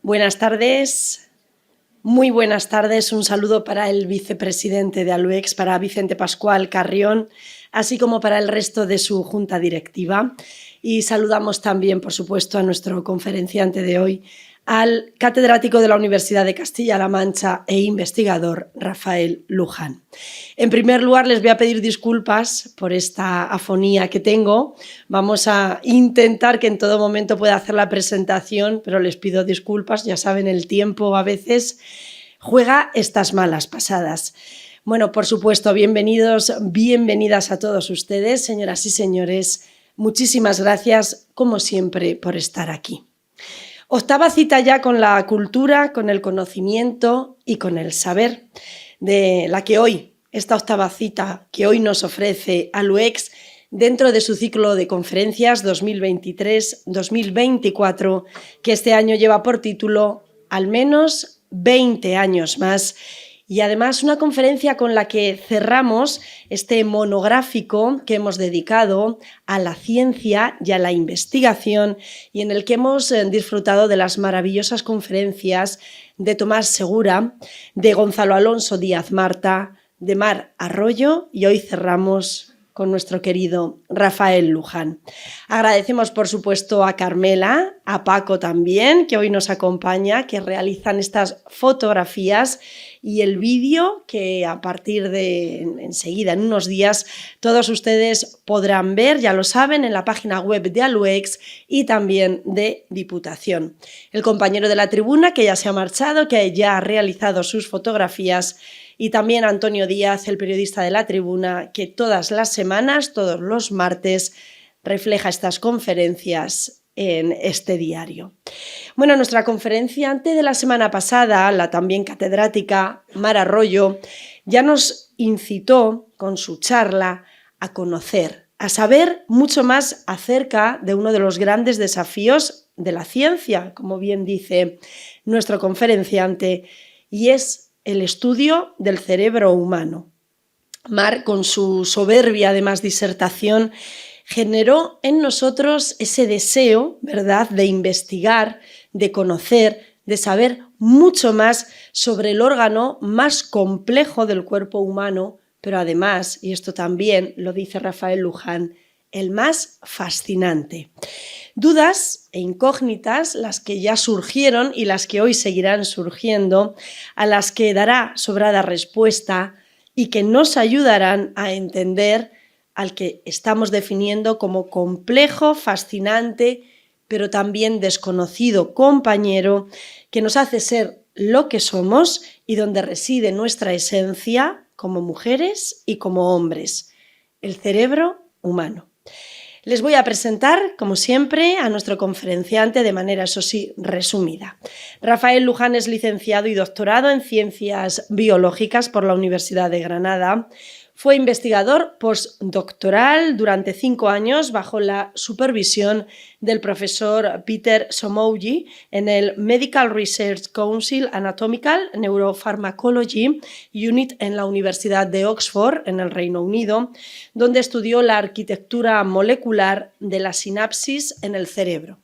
Buenas tardes, muy buenas tardes. Un saludo para el vicepresidente de Aluex, para Vicente Pascual Carrión, así como para el resto de su junta directiva. Y saludamos también, por supuesto, a nuestro conferenciante de hoy, al catedrático de la Universidad de Castilla-La Mancha e investigador Rafael Luján. En primer lugar, les voy a pedir disculpas por esta afonía que tengo. Vamos a intentar que en todo momento pueda hacer la presentación, pero les pido disculpas. Ya saben, el tiempo a veces juega estas malas pasadas. Bueno, por supuesto, bienvenidos, bienvenidas a todos ustedes, señoras y señores. Muchísimas gracias, como siempre, por estar aquí. Octava cita ya con la cultura, con el conocimiento y con el saber, de la que hoy, esta octava cita que hoy nos ofrece Aluex dentro de su ciclo de conferencias 2023-2024, que este año lleva por título Al menos 20 años más. Y además una conferencia con la que cerramos este monográfico que hemos dedicado a la ciencia y a la investigación y en el que hemos disfrutado de las maravillosas conferencias de Tomás Segura, de Gonzalo Alonso Díaz Marta, de Mar Arroyo y hoy cerramos con nuestro querido Rafael Luján. Agradecemos, por supuesto, a Carmela, a Paco también, que hoy nos acompaña, que realizan estas fotografías y el vídeo que a partir de enseguida, en unos días, todos ustedes podrán ver, ya lo saben, en la página web de Aluex y también de Diputación. El compañero de la tribuna, que ya se ha marchado, que ya ha realizado sus fotografías, y también Antonio Díaz, el periodista de la tribuna, que todas las semanas, todos los martes, refleja estas conferencias en este diario. Bueno, nuestra conferenciante de la semana pasada, la también catedrática Mar Arroyo, ya nos incitó con su charla a conocer, a saber mucho más acerca de uno de los grandes desafíos de la ciencia, como bien dice nuestro conferenciante, y es el estudio del cerebro humano. Mar, con su soberbia, además, disertación, generó en nosotros ese deseo, ¿verdad?, de investigar, de conocer, de saber mucho más sobre el órgano más complejo del cuerpo humano, pero además, y esto también lo dice Rafael Luján, el más fascinante. Dudas e incógnitas, las que ya surgieron y las que hoy seguirán surgiendo, a las que dará sobrada respuesta y que nos ayudarán a entender al que estamos definiendo como complejo, fascinante, pero también desconocido compañero que nos hace ser lo que somos y donde reside nuestra esencia como mujeres y como hombres, el cerebro humano. Les voy a presentar, como siempre, a nuestro conferenciante de manera, eso sí, resumida. Rafael Luján es licenciado y doctorado en Ciencias Biológicas por la Universidad de Granada. Fue investigador postdoctoral durante 5 años bajo la supervisión del profesor Peter Somogyi en el Medical Research Council Anatomical Neuropharmacology Unit en la Universidad de Oxford, en el Reino Unido, donde estudió la arquitectura molecular de la sinapsis en el cerebro.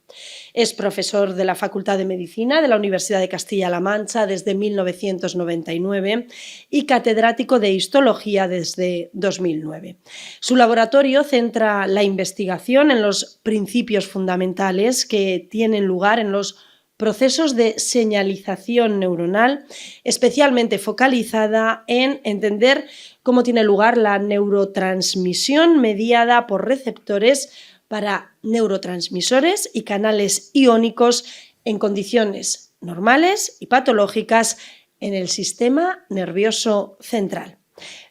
Es profesor de la Facultad de Medicina de la Universidad de Castilla-La Mancha desde 1999 y catedrático de Histología desde 2009. Su laboratorio centra la investigación en los principios fundamentales que tienen lugar en los procesos de señalización neuronal, especialmente focalizada en entender cómo tiene lugar la neurotransmisión mediada por receptores para neurotransmisores y canales iónicos en condiciones normales y patológicas en el sistema nervioso central.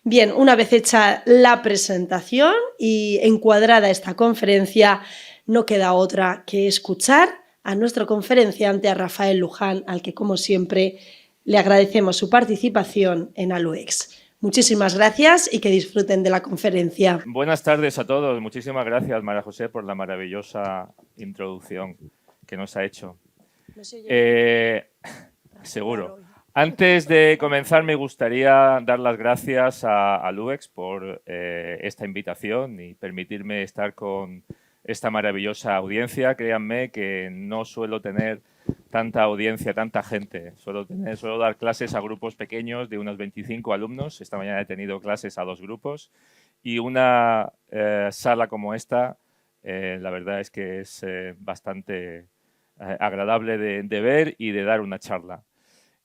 Bien, una vez hecha la presentación y encuadrada esta conferencia, no queda otra que escuchar a nuestro conferenciante, a Rafael Luján, al que, como siempre, le agradecemos su participación en Aluex. Muchísimas gracias y que disfruten de la conferencia. Buenas tardes a todos. Muchísimas gracias, María José, por la maravillosa introducción que nos ha hecho. Seguro. Antes de comenzar, me gustaría dar las gracias a Aluex por esta invitación y permitirme estar con esta maravillosa audiencia. Créanme que no suelo tener tanta audiencia, tanta gente. Suelo dar clases a grupos pequeños de unos 25 alumnos. Esta mañana he tenido clases a 2 grupos. Y una sala como esta, la verdad es que es bastante agradable de ver y de dar una charla.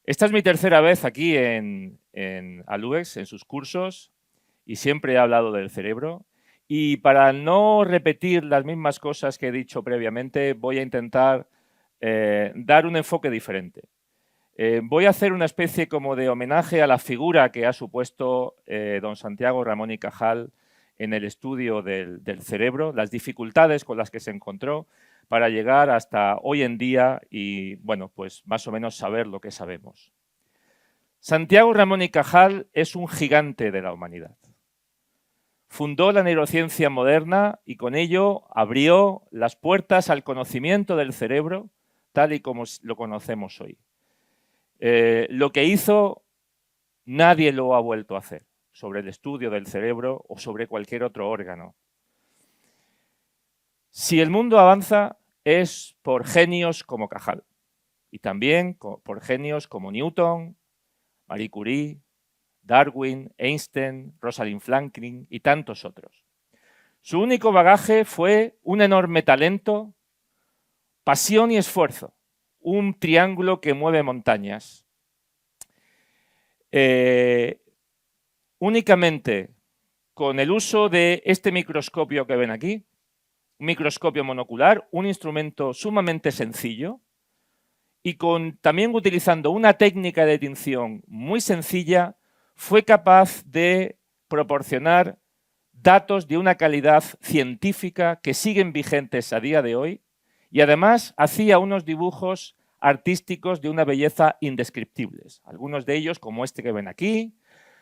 Esta es mi tercera vez aquí en Aluex, en sus cursos, y siempre he hablado del cerebro. Y para no repetir las mismas cosas que he dicho previamente, voy a intentar dar un enfoque diferente. Voy a hacer una especie como de homenaje a la figura que ha supuesto don Santiago Ramón y Cajal en el estudio del cerebro, las dificultades con las que se encontró para llegar hasta hoy en día y, bueno, pues más o menos saber lo que sabemos. Santiago Ramón y Cajal es un gigante de la humanidad. Fundó la neurociencia moderna y con ello abrió las puertas al conocimiento del cerebro tal y como lo conocemos hoy. Lo que hizo, nadie lo ha vuelto a hacer sobre el estudio del cerebro o sobre cualquier otro órgano. Si el mundo avanza es por genios como Cajal y también por genios como Newton, Marie Curie, Darwin, Einstein, Rosalind Franklin y tantos otros. Su único bagaje fue un enorme talento, pasión y esfuerzo, un triángulo que mueve montañas. Únicamente con el uso de este microscopio que ven aquí, un microscopio monocular, un instrumento sumamente sencillo y también utilizando una técnica de tinción muy sencilla, fue capaz de proporcionar datos de una calidad científica que siguen vigentes a día de hoy y además hacía unos dibujos artísticos de una belleza indescriptibles. Algunos de ellos, como este que ven aquí,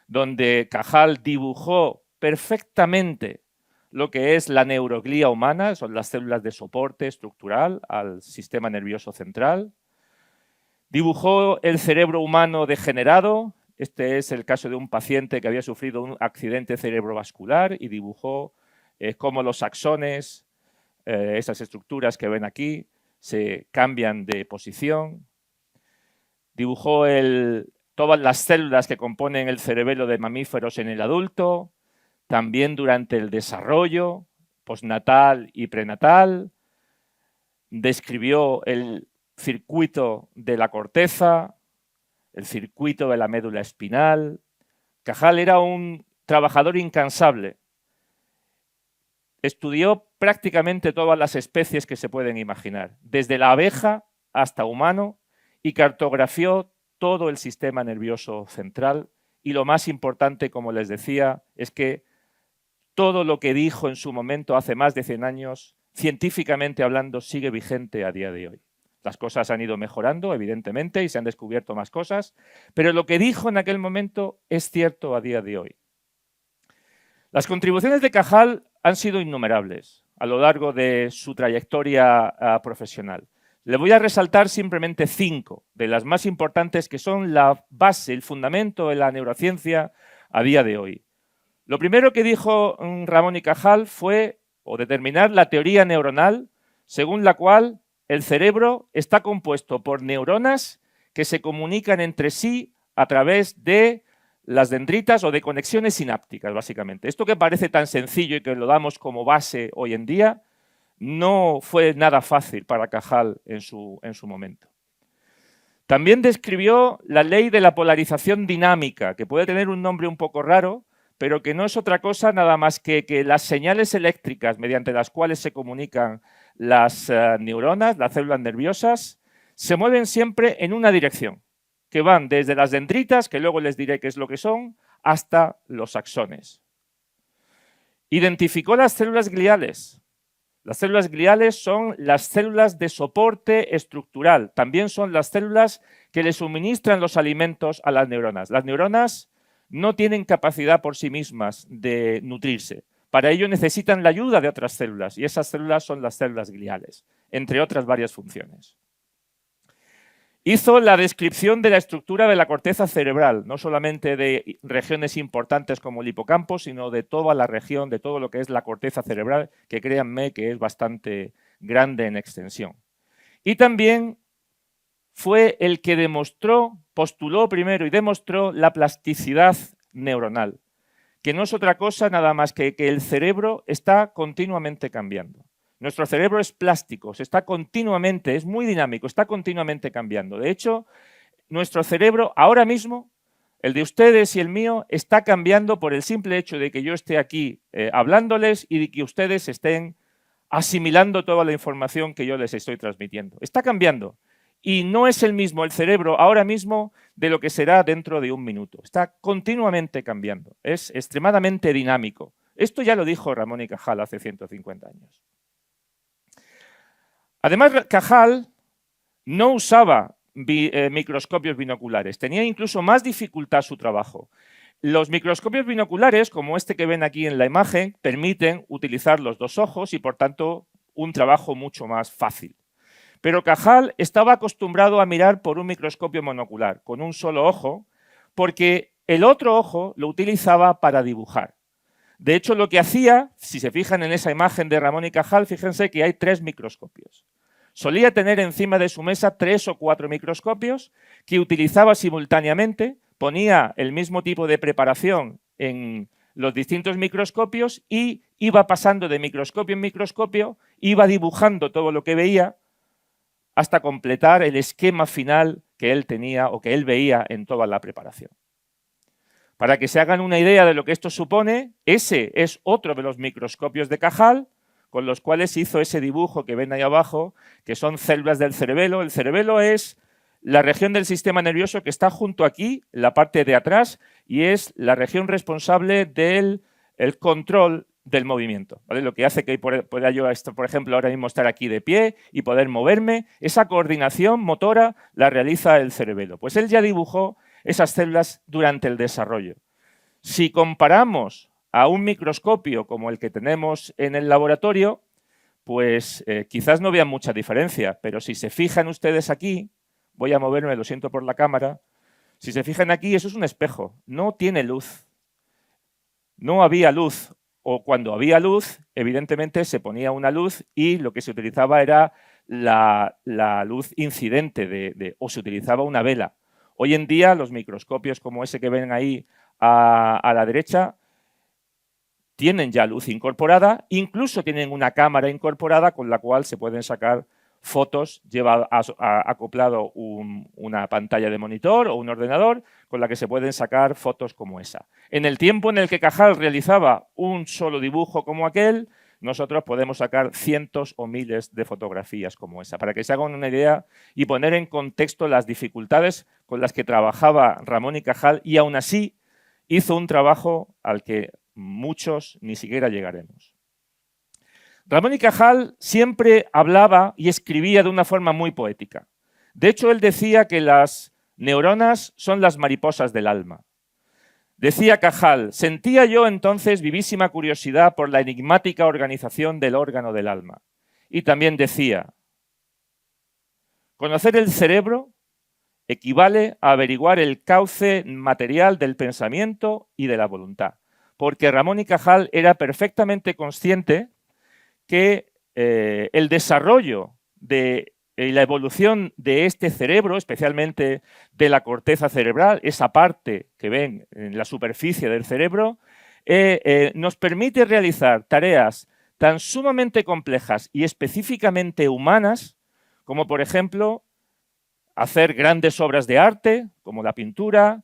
donde Cajal dibujó perfectamente lo que es la neuroglía humana, son las células de soporte estructural al sistema nervioso central. Dibujó el cerebro humano degenerado. Este es el caso de un paciente que había sufrido un accidente cerebrovascular y dibujó cómo los axones, esas estructuras que ven aquí, se cambian de posición. Dibujó todas las células que componen el cerebelo de mamíferos en el adulto, también durante el desarrollo postnatal y prenatal. Describió el circuito de la corteza, el circuito de la médula espinal. Cajal era un trabajador incansable. Estudió prácticamente todas las especies que se pueden imaginar, desde la abeja hasta humano, y cartografió todo el sistema nervioso central. Y lo más importante, como les decía, es que todo lo que dijo en su momento hace más de 100 años, científicamente hablando, sigue vigente a día de hoy. Las cosas han ido mejorando, evidentemente, y se han descubierto más cosas, pero lo que dijo en aquel momento es cierto a día de hoy. Las contribuciones de Cajal han sido innumerables a lo largo de su trayectoria profesional. Le voy a resaltar simplemente 5 de las más importantes que son la base, el fundamento de la neurociencia a día de hoy. Lo primero que dijo Ramón y Cajal fue determinar la teoría neuronal, según la cual el cerebro está compuesto por neuronas que se comunican entre sí a través de las dendritas o de conexiones sinápticas, básicamente. Esto que parece tan sencillo y que lo damos como base hoy en día, no fue nada fácil para Cajal en su momento. También describió la ley de la polarización dinámica, que puede tener un nombre un poco raro, pero que no es otra cosa nada más que las señales eléctricas mediante las cuales se comunican las neuronas, las células nerviosas, se mueven siempre en una dirección, que van desde las dendritas, que luego les diré qué es lo que son, hasta los axones. Identificó las células gliales. Las células gliales son las células de soporte estructural. También son las células que le suministran los alimentos a las neuronas. Las neuronas no tienen capacidad por sí mismas de nutrirse. Para ello necesitan la ayuda de otras células y esas células son las células gliales, entre otras varias funciones. Hizo la descripción de la estructura de la corteza cerebral, no solamente de regiones importantes como el hipocampo, sino de toda la región, de todo lo que es la corteza cerebral, que créanme que es bastante grande en extensión. Y también fue el que postuló primero y demostró la plasticidad neuronal, que no es otra cosa nada más que el cerebro está continuamente cambiando. Nuestro cerebro es plástico, es muy dinámico, está continuamente cambiando. De hecho, nuestro cerebro ahora mismo, el de ustedes y el mío, está cambiando por el simple hecho de que yo esté aquí hablándoles y de que ustedes estén asimilando toda la información que yo les estoy transmitiendo. Está cambiando. Y no es el mismo el cerebro ahora mismo de lo que será dentro de un minuto. Está continuamente cambiando. Es extremadamente dinámico. Esto ya lo dijo Ramón y Cajal hace 150 años. Además, Cajal no usaba microscopios binoculares. Tenía incluso más dificultad su trabajo. Los microscopios binoculares, como este que ven aquí en la imagen, permiten utilizar los dos ojos y, por tanto, un trabajo mucho más fácil. Pero Cajal estaba acostumbrado a mirar por un microscopio monocular, con un solo ojo, porque el otro ojo lo utilizaba para dibujar. De hecho, lo que hacía, si se fijan en esa imagen de Ramón y Cajal, fíjense que hay 3 microscopios. Solía tener encima de su mesa 3 o 4 microscopios que utilizaba simultáneamente, ponía el mismo tipo de preparación en los distintos microscopios y iba pasando de microscopio en microscopio, iba dibujando todo lo que veía hasta completar el esquema final que él tenía o que él veía en toda la preparación. Para que se hagan una idea de lo que esto supone, ese es otro de los microscopios de Cajal, con los cuales hizo ese dibujo que ven ahí abajo, que son células del cerebelo. El cerebelo es la región del sistema nervioso que está junto aquí, en la parte de atrás, y es la región responsable del control del movimiento, ¿vale? Lo que hace que pueda yo, por ejemplo, ahora mismo estar aquí de pie y poder moverme, esa coordinación motora la realiza el cerebelo. Pues él ya dibujó esas células durante el desarrollo. Si comparamos a un microscopio como el que tenemos en el laboratorio, pues quizás no vean mucha diferencia, pero si se fijan ustedes aquí, voy a moverme, lo siento por la cámara, si se fijan aquí, eso es un espejo, no tiene luz. No había luz, o cuando había luz, evidentemente se ponía una luz y lo que se utilizaba era la luz incidente o se utilizaba una vela. Hoy en día los microscopios como ese que ven ahí a la derecha tienen ya luz incorporada, incluso tienen una cámara incorporada con la cual se pueden sacar fotos, lleva acoplado una pantalla de monitor o un ordenador con la que se pueden sacar fotos como esa. En el tiempo en el que Cajal realizaba un solo dibujo como aquel, nosotros podemos sacar cientos o miles de fotografías como esa, para que se hagan una idea y poner en contexto las dificultades con las que trabajaba Ramón y Cajal, y aún así hizo un trabajo al que muchos ni siquiera llegaremos. Ramón y Cajal siempre hablaba y escribía de una forma muy poética. De hecho, él decía que las neuronas son las mariposas del alma. Decía Cajal, sentía yo entonces vivísima curiosidad por la enigmática organización del órgano del alma. Y también decía, conocer el cerebro equivale a averiguar el cauce material del pensamiento y de la voluntad. Porque Ramón y Cajal era perfectamente consciente que el desarrollo y la evolución de este cerebro, especialmente de la corteza cerebral, esa parte que ven en la superficie del cerebro, nos permite realizar tareas tan sumamente complejas y específicamente humanas, como por ejemplo hacer grandes obras de arte, como la pintura,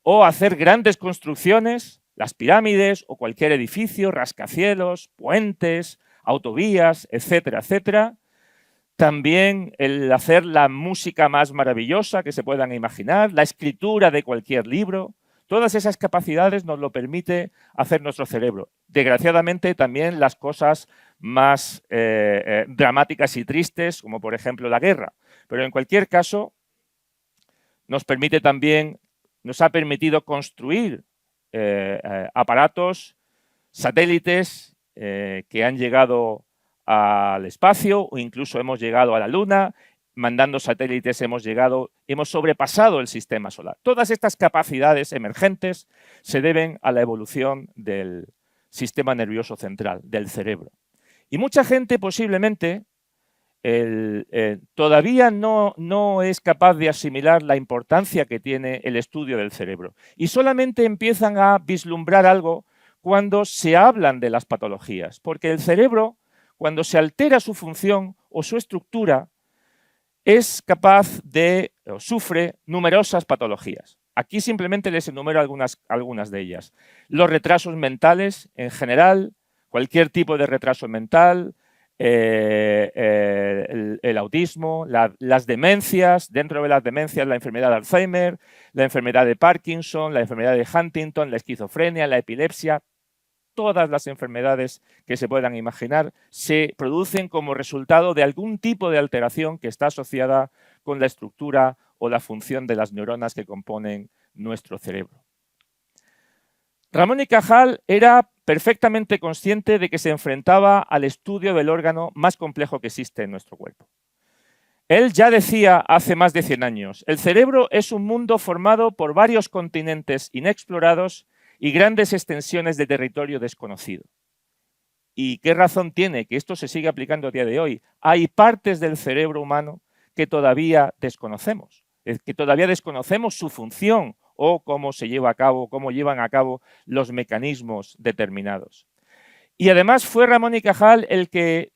o hacer grandes construcciones, las pirámides o cualquier edificio, rascacielos, puentes, autovías, etcétera, etcétera. También el hacer la música más maravillosa que se puedan imaginar, la escritura de cualquier libro. Todas esas capacidades nos lo permite hacer nuestro cerebro. Desgraciadamente también las cosas más dramáticas y tristes, como por ejemplo la guerra. Pero en cualquier caso, nos ha permitido construir aparatos, satélites que han llegado al espacio o incluso hemos llegado a la Luna, mandando satélites hemos sobrepasado el sistema solar. Todas estas capacidades emergentes se deben a la evolución del sistema nervioso central, del cerebro. Y mucha gente posiblemente todavía no es capaz de asimilar la importancia que tiene el estudio del cerebro. Y solamente empiezan a vislumbrar algo cuando se hablan de las patologías, porque el cerebro, cuando se altera su función o su estructura, es capaz de, o sufre, numerosas patologías. Aquí simplemente les enumero algunas de ellas. Los retrasos mentales en general, cualquier tipo de retraso mental, el autismo, las demencias, dentro de las demencias la enfermedad de Alzheimer, la enfermedad de Parkinson, la enfermedad de Huntington, la esquizofrenia, la epilepsia. Todas las enfermedades que se puedan imaginar se producen como resultado de algún tipo de alteración que está asociada con la estructura o la función de las neuronas que componen nuestro cerebro. Ramón y Cajal era perfectamente consciente de que se enfrentaba al estudio del órgano más complejo que existe en nuestro cuerpo. Él ya decía hace más de 100 años, el cerebro es un mundo formado por varios continentes inexplorados y grandes extensiones de territorio desconocido. ¿Y qué razón tiene que esto se sigue aplicando a día de hoy? Hay partes del cerebro humano que todavía desconocemos, que todavía desconocemos su función o cómo se lleva a cabo, cómo llevan a cabo los mecanismos determinados. Y además fue Ramón y Cajal el que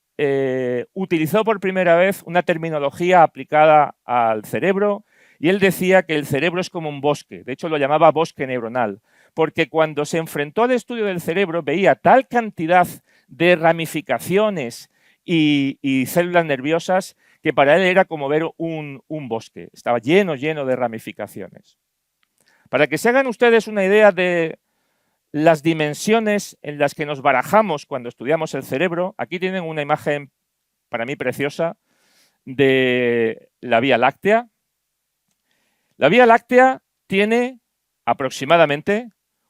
utilizó por primera vez una terminología aplicada al cerebro, y él decía que el cerebro es como un bosque, de hecho lo llamaba bosque neuronal, porque cuando se enfrentó al estudio del cerebro veía tal cantidad de ramificaciones y células nerviosas que para él era como ver un bosque, estaba lleno de ramificaciones. Para que se hagan ustedes una idea de las dimensiones en las que nos barajamos cuando estudiamos el cerebro, aquí tienen una imagen para mí preciosa de la Vía Láctea. La Vía Láctea tiene aproximadamente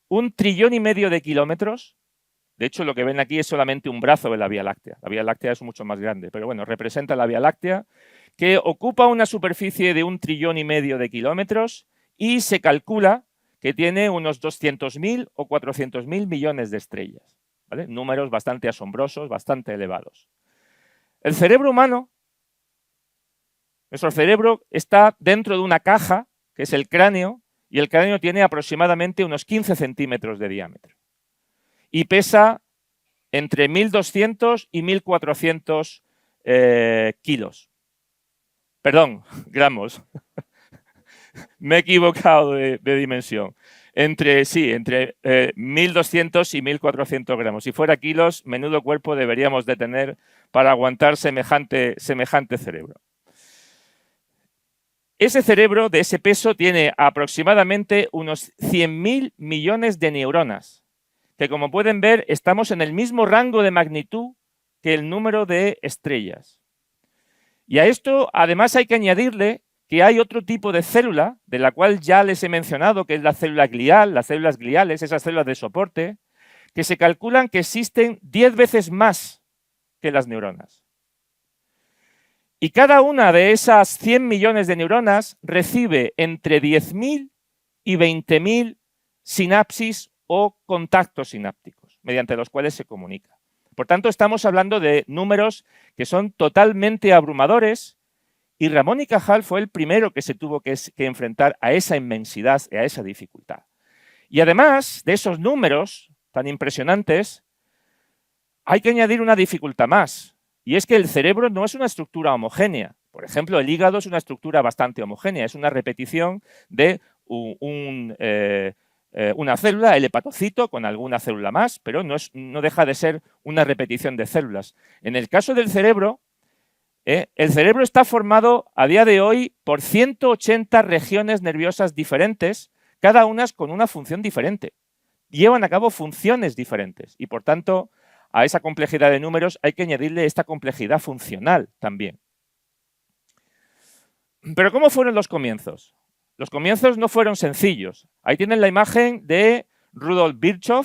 1,5 trillón de kilómetros. De hecho, lo que ven aquí es solamente un brazo de la Vía Láctea. La Vía Láctea es mucho más grande, pero bueno, representa la Vía Láctea, que ocupa una superficie de 1,5 trillón de kilómetros y se calcula que tiene unos 200.000 o 400.000 millones de estrellas, ¿vale? Números bastante asombrosos, bastante elevados. El cerebro humano, nuestro cerebro está dentro de una caja, que es el cráneo, y el cráneo tiene aproximadamente unos 15 centímetros de diámetro. Y pesa entre 1.200 y 1.400 kilos. Perdón, gramos. Me he equivocado de dimensión. Entre 1.200 y 1.400 gramos. Si fuera kilos, menudo cuerpo deberíamos de tener para aguantar semejante cerebro. Ese cerebro de ese peso tiene aproximadamente unos 100.000 millones de neuronas, que como pueden ver estamos en el mismo rango de magnitud que el número de estrellas. Y a esto además hay que añadirle que hay otro tipo de célula, de la cual ya les he mencionado, que es la célula glial, las células gliales, esas células de soporte, que se calculan que existen 10 veces más que las neuronas. Y cada una de esas 100 millones de neuronas recibe entre 10.000 y 20.000 sinapsis o contactos sinápticos, mediante los cuales se comunica. Por tanto, estamos hablando de números que son totalmente abrumadores, y Ramón y Cajal fue el primero que se tuvo que enfrentar a esa inmensidad y a esa dificultad. Y además de esos números tan impresionantes, hay que añadir una dificultad más, y es que el cerebro no es una estructura homogénea. Por ejemplo, el hígado es una estructura bastante homogénea, es una repetición de una célula, el hepatocito, con alguna célula más, pero no deja de ser una repetición de células. En el caso del cerebro, el cerebro está formado a día de hoy por 180 regiones nerviosas diferentes, cada una con una función diferente. Llevan a cabo funciones diferentes y, por tanto, a esa complejidad de números hay que añadirle esta complejidad funcional también. Pero ¿cómo fueron los comienzos? Los comienzos no fueron sencillos. Ahí tienen la imagen de Rudolf Virchow,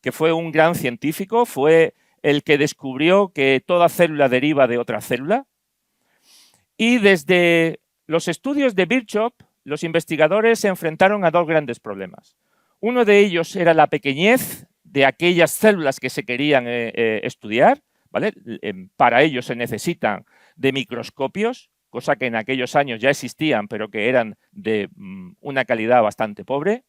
que fue un gran científico, fue el que descubrió que toda célula deriva de otra célula. Y desde los estudios de Virchow, los investigadores se enfrentaron a dos grandes problemas. Uno de ellos era la pequeñez de aquellas células que se querían estudiar, ¿vale? Para ello se necesitan de microscopios, cosa que en aquellos años ya existían, pero que eran de una calidad bastante pobre.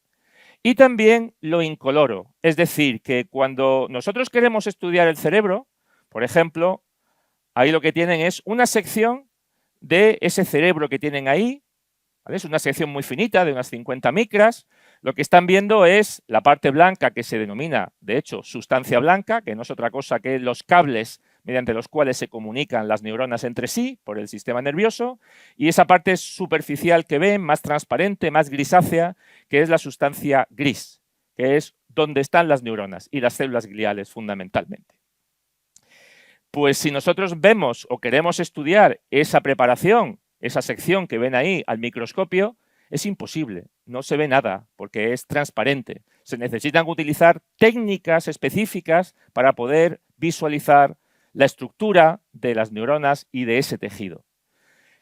Y también lo incoloro, es decir, que cuando nosotros queremos estudiar el cerebro, por ejemplo, ahí lo que tienen es una sección de ese cerebro que tienen ahí, ¿vale? Es una sección muy finita, de unas 50 micras. Lo que están viendo es la parte blanca, que se denomina, de hecho, sustancia blanca, que no es otra cosa que los cables mediante los cuales se comunican las neuronas entre sí por el sistema nervioso, y esa parte superficial que ven, más transparente, más grisácea, que es la sustancia gris, que es donde están las neuronas y las células gliales fundamentalmente. Pues si nosotros vemos o queremos estudiar esa preparación, esa sección que ven ahí al microscopio, es imposible, no se ve nada porque es transparente. Se necesitan utilizar técnicas específicas para poder visualizar la estructura de las neuronas y de ese tejido.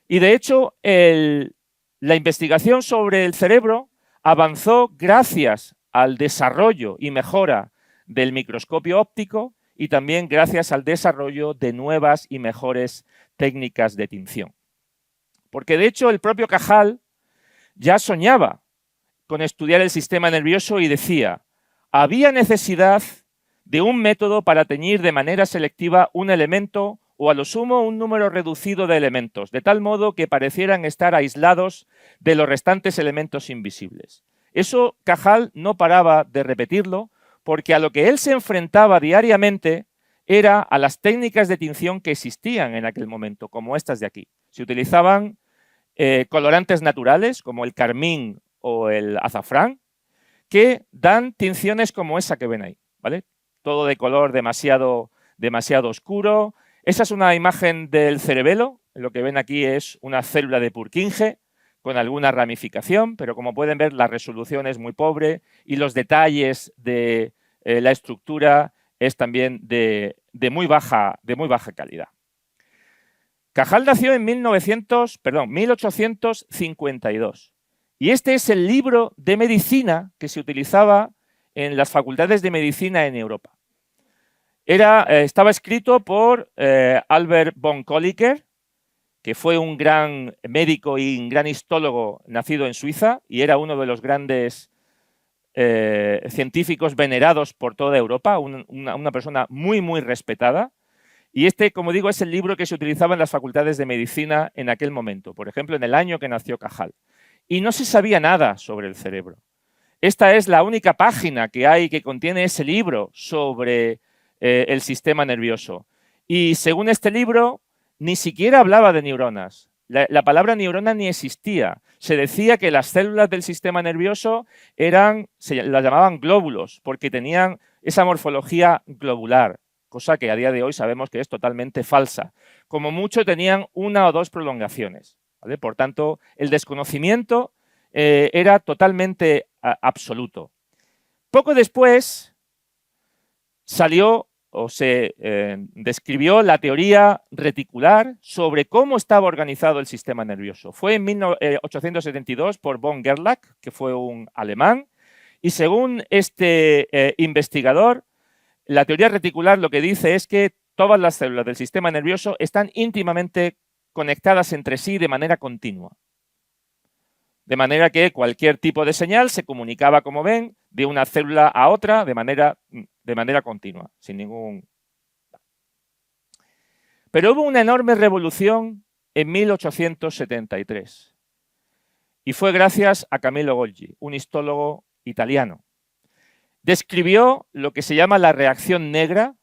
Y de hecho, la investigación sobre el cerebro avanzó gracias al desarrollo y mejora del microscopio óptico y también gracias al desarrollo de nuevas y mejores técnicas de tinción. Porque de hecho el propio Cajal ya soñaba con estudiar el sistema nervioso y decía, había necesidad de un método para teñir de manera selectiva un elemento o a lo sumo un número reducido de elementos, de tal modo que parecieran estar aislados de los restantes elementos invisibles. Eso Cajal no paraba de repetirlo porque a lo que él se enfrentaba diariamente era a las técnicas de tinción que existían en aquel momento, como estas de aquí. Se utilizaban colorantes naturales, como el carmín o el azafrán, que dan tinciones como esa que ven ahí, ¿vale? Todo de color demasiado oscuro. Esa es una imagen del cerebelo. Lo que ven aquí es una célula de Purkinje con alguna ramificación, pero como pueden ver la resolución es muy pobre y los detalles de la estructura es también de muy baja calidad. Cajal nació en 1852 y este es el libro de medicina que se utilizaba en las facultades de medicina en Europa. Estaba escrito por Albert von Kolliker, que fue un gran médico y un gran histólogo nacido en Suiza y era uno de los grandes científicos venerados por toda Europa, una persona muy, muy respetada. Y este, como digo, es el libro que se utilizaba en las facultades de medicina en aquel momento, por ejemplo, en el año que nació Cajal. Y no se sabía nada sobre el cerebro. Esta es la única página que hay que contiene ese libro sobre el sistema nervioso. Y según este libro, ni siquiera hablaba de neuronas. La palabra neurona ni existía. Se decía que las células del sistema nervioso las llamaban glóbulos, porque tenían esa morfología globular, cosa que a día de hoy sabemos que es totalmente falsa. Como mucho tenían una o dos prolongaciones, ¿vale? Por tanto, el desconocimiento era totalmente absoluto. Poco después salió o se describió la teoría reticular sobre cómo estaba organizado el sistema nervioso. Fue en 1872 por von Gerlach, que fue un alemán, y según este investigador, la teoría reticular lo que dice es que todas las células del sistema nervioso están íntimamente conectadas entre sí de manera continua. De manera que cualquier tipo de señal se comunicaba, como ven, de una célula a otra de manera continua, sin ningún... Pero hubo una enorme revolución en 1873 y fue gracias a Camillo Golgi, un histólogo italiano. Describió lo que se llama la reacción negra,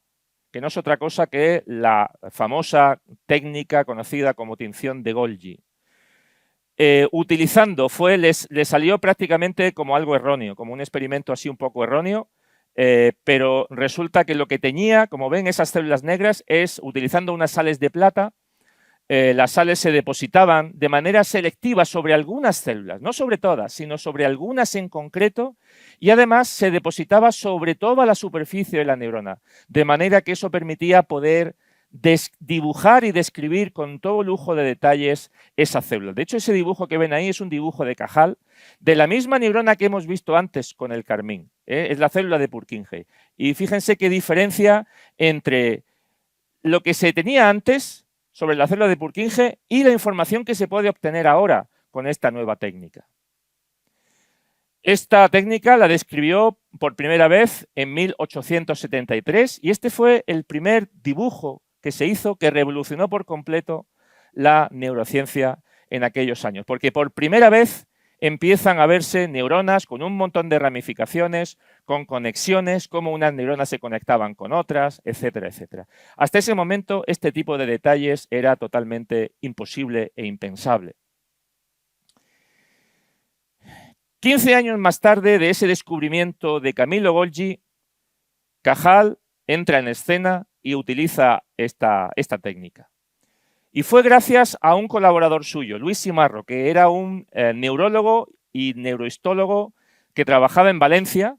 que no es otra cosa que la famosa técnica conocida como tinción de Golgi. Le salió prácticamente como algo erróneo, como un experimento así un poco erróneo, pero resulta que lo que teñía, como ven, esas células negras es, utilizando unas sales de plata, las sales se depositaban de manera selectiva sobre algunas células, no sobre todas, sino sobre algunas en concreto, y además se depositaba sobre toda la superficie de la neurona, de manera que eso permitía poder dibujar y describir con todo lujo de detalles esa célula. De hecho, ese dibujo que ven ahí es un dibujo de Cajal, de la misma neurona que hemos visto antes con el carmín. Es la célula de Purkinje. Y fíjense qué diferencia entre lo que se tenía antes sobre la célula de Purkinje y la información que se puede obtener ahora con esta nueva técnica. Esta técnica la describió por primera vez en 1873 y este fue el primer dibujo que se hizo que revolucionó por completo la neurociencia en aquellos años, porque por primera vez empiezan a verse neuronas con un montón de ramificaciones, con conexiones, cómo unas neuronas se conectaban con otras, etcétera, etcétera. Hasta ese momento este tipo de detalles era totalmente imposible e impensable. 15 años más tarde de ese descubrimiento de Camillo Golgi, Cajal entra en escena y utiliza esta técnica. Y fue gracias a un colaborador suyo, Luis Simarro, que era un neurólogo y neurohistólogo que trabajaba en Valencia.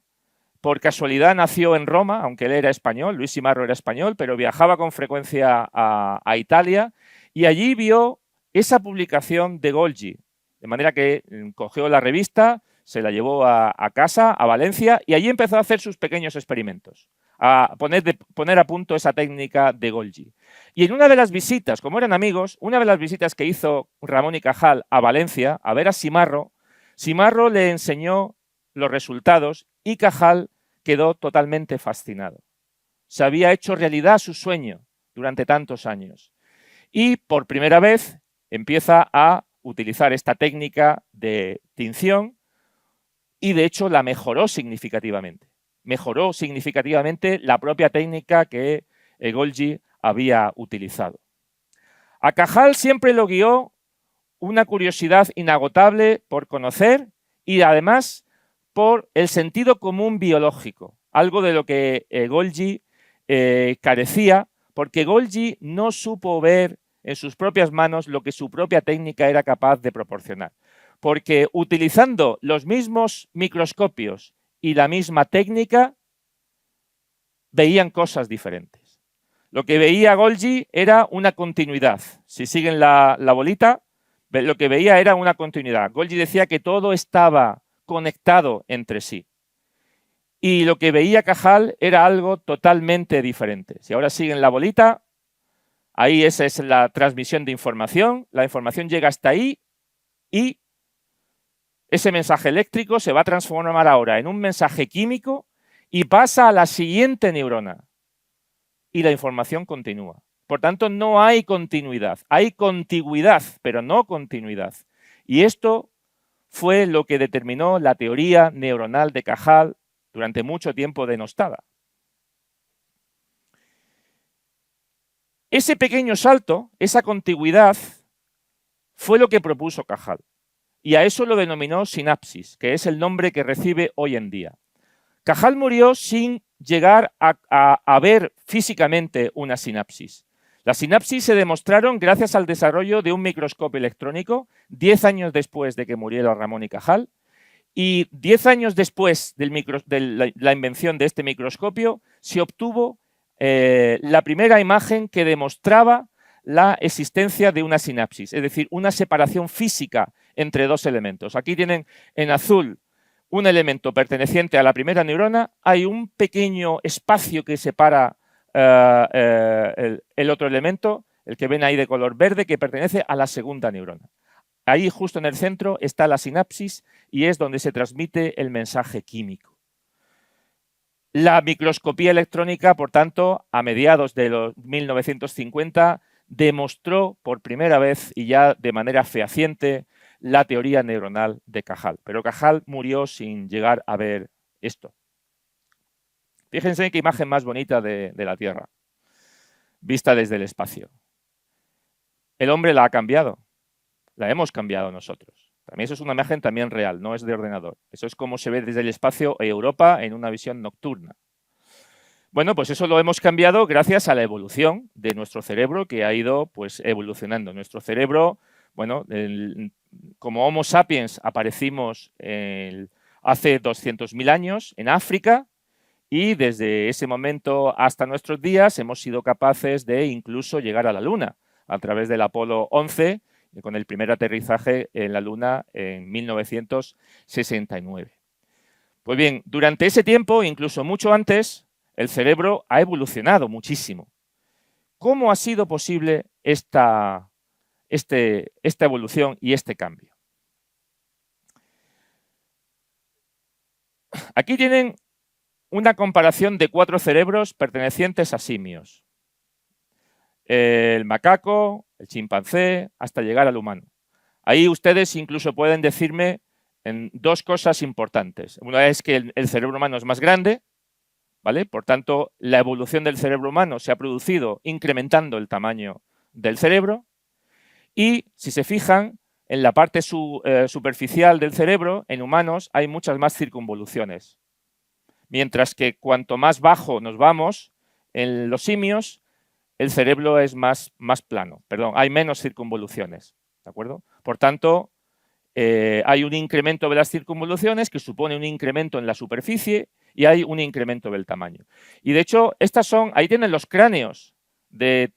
Por casualidad nació en Roma, aunque él era español, Luis Simarro era español, pero viajaba con frecuencia a Italia y allí vio esa publicación de Golgi. De manera que cogió la revista, se la llevó a casa, a Valencia, y allí empezó a hacer sus pequeños experimentos, a poner a punto esa técnica de Golgi. Y en una de las visitas, como eran amigos, una de las visitas que hizo Ramón y Cajal a Valencia, a ver a Simarro, Simarro le enseñó los resultados y Cajal quedó totalmente fascinado. Se había hecho realidad su sueño durante tantos años. Y por primera vez empieza a utilizar esta técnica de tinción y de hecho la mejoró significativamente. Mejoró significativamente la propia técnica que Golgi había utilizado. A Cajal siempre lo guió una curiosidad inagotable por conocer y además por el sentido común biológico, algo de lo que Golgi carecía, porque Golgi no supo ver en sus propias manos lo que su propia técnica era capaz de proporcionar. Porque utilizando los mismos microscopios y la misma técnica, veían cosas diferentes. Lo que veía Golgi era una continuidad. Si siguen la bolita, lo que veía era una continuidad. Golgi decía que todo estaba conectado entre sí. Y lo que veía Cajal era algo totalmente diferente. Si ahora siguen la bolita, ahí esa es la transmisión de información. La información llega hasta ahí y ese mensaje eléctrico se va a transformar ahora en un mensaje químico y pasa a la siguiente neurona. Y la información continúa. Por tanto, no hay continuidad. Hay contigüidad, pero no continuidad. Y esto fue lo que determinó la teoría neuronal de Cajal durante mucho tiempo denostada. Ese pequeño salto, esa contigüidad, fue lo que propuso Cajal. Y a eso lo denominó sinapsis, que es el nombre que recibe hoy en día. Cajal murió sin llegar a ver físicamente una sinapsis. Las sinapsis se demostraron gracias al desarrollo de un microscopio electrónico 10 años después de que muriera Ramón y Cajal. Y 10 años después de la invención de este microscopio se obtuvo la primera imagen que demostraba la existencia de una sinapsis, es decir, una separación física entre dos elementos. Aquí tienen en azul un elemento perteneciente a la primera neurona, hay un pequeño espacio que separa el otro elemento, el que ven ahí de color verde, que pertenece a la segunda neurona. Ahí justo en el centro está la sinapsis y es donde se transmite el mensaje químico. La microscopía electrónica, por tanto, a mediados de los 1950, demostró por primera vez y ya de manera fehaciente la teoría neuronal de Cajal. Pero Cajal murió sin llegar a ver esto. Fíjense qué imagen más bonita de la Tierra, vista desde el espacio. El hombre la ha cambiado, la hemos cambiado nosotros. También eso es una imagen también real, no es de ordenador. Eso es como se ve desde el espacio Europa en una visión nocturna. Bueno, pues eso lo hemos cambiado gracias a la evolución de nuestro cerebro que ha ido pues, evolucionando. Nuestro cerebro, bueno, como Homo sapiens aparecimos hace 200.000 años en África y desde ese momento hasta nuestros días hemos sido capaces de incluso llegar a la Luna a través del Apolo 11 con el primer aterrizaje en la Luna en 1969. Pues bien, durante ese tiempo, incluso mucho antes, el cerebro ha evolucionado muchísimo. ¿Cómo ha sido posible esta evolución y este cambio? Aquí tienen una comparación de 4 cerebros pertenecientes a simios. El macaco, el chimpancé, hasta llegar al humano. Ahí ustedes incluso pueden decirme en 2 cosas importantes. Una es que el cerebro humano es más grande, ¿vale? Por tanto, la evolución del cerebro humano se ha producido incrementando el tamaño del cerebro. Y, si se fijan, en la parte superficial del cerebro, en humanos, hay muchas más circunvoluciones. Mientras que cuanto más bajo nos vamos, en los simios, el cerebro es más plano. Perdón, hay menos circunvoluciones, ¿de acuerdo? Por tanto, hay un incremento de las circunvoluciones que supone un incremento en la superficie y hay un incremento del tamaño. Y de hecho, ahí tienen los cráneos de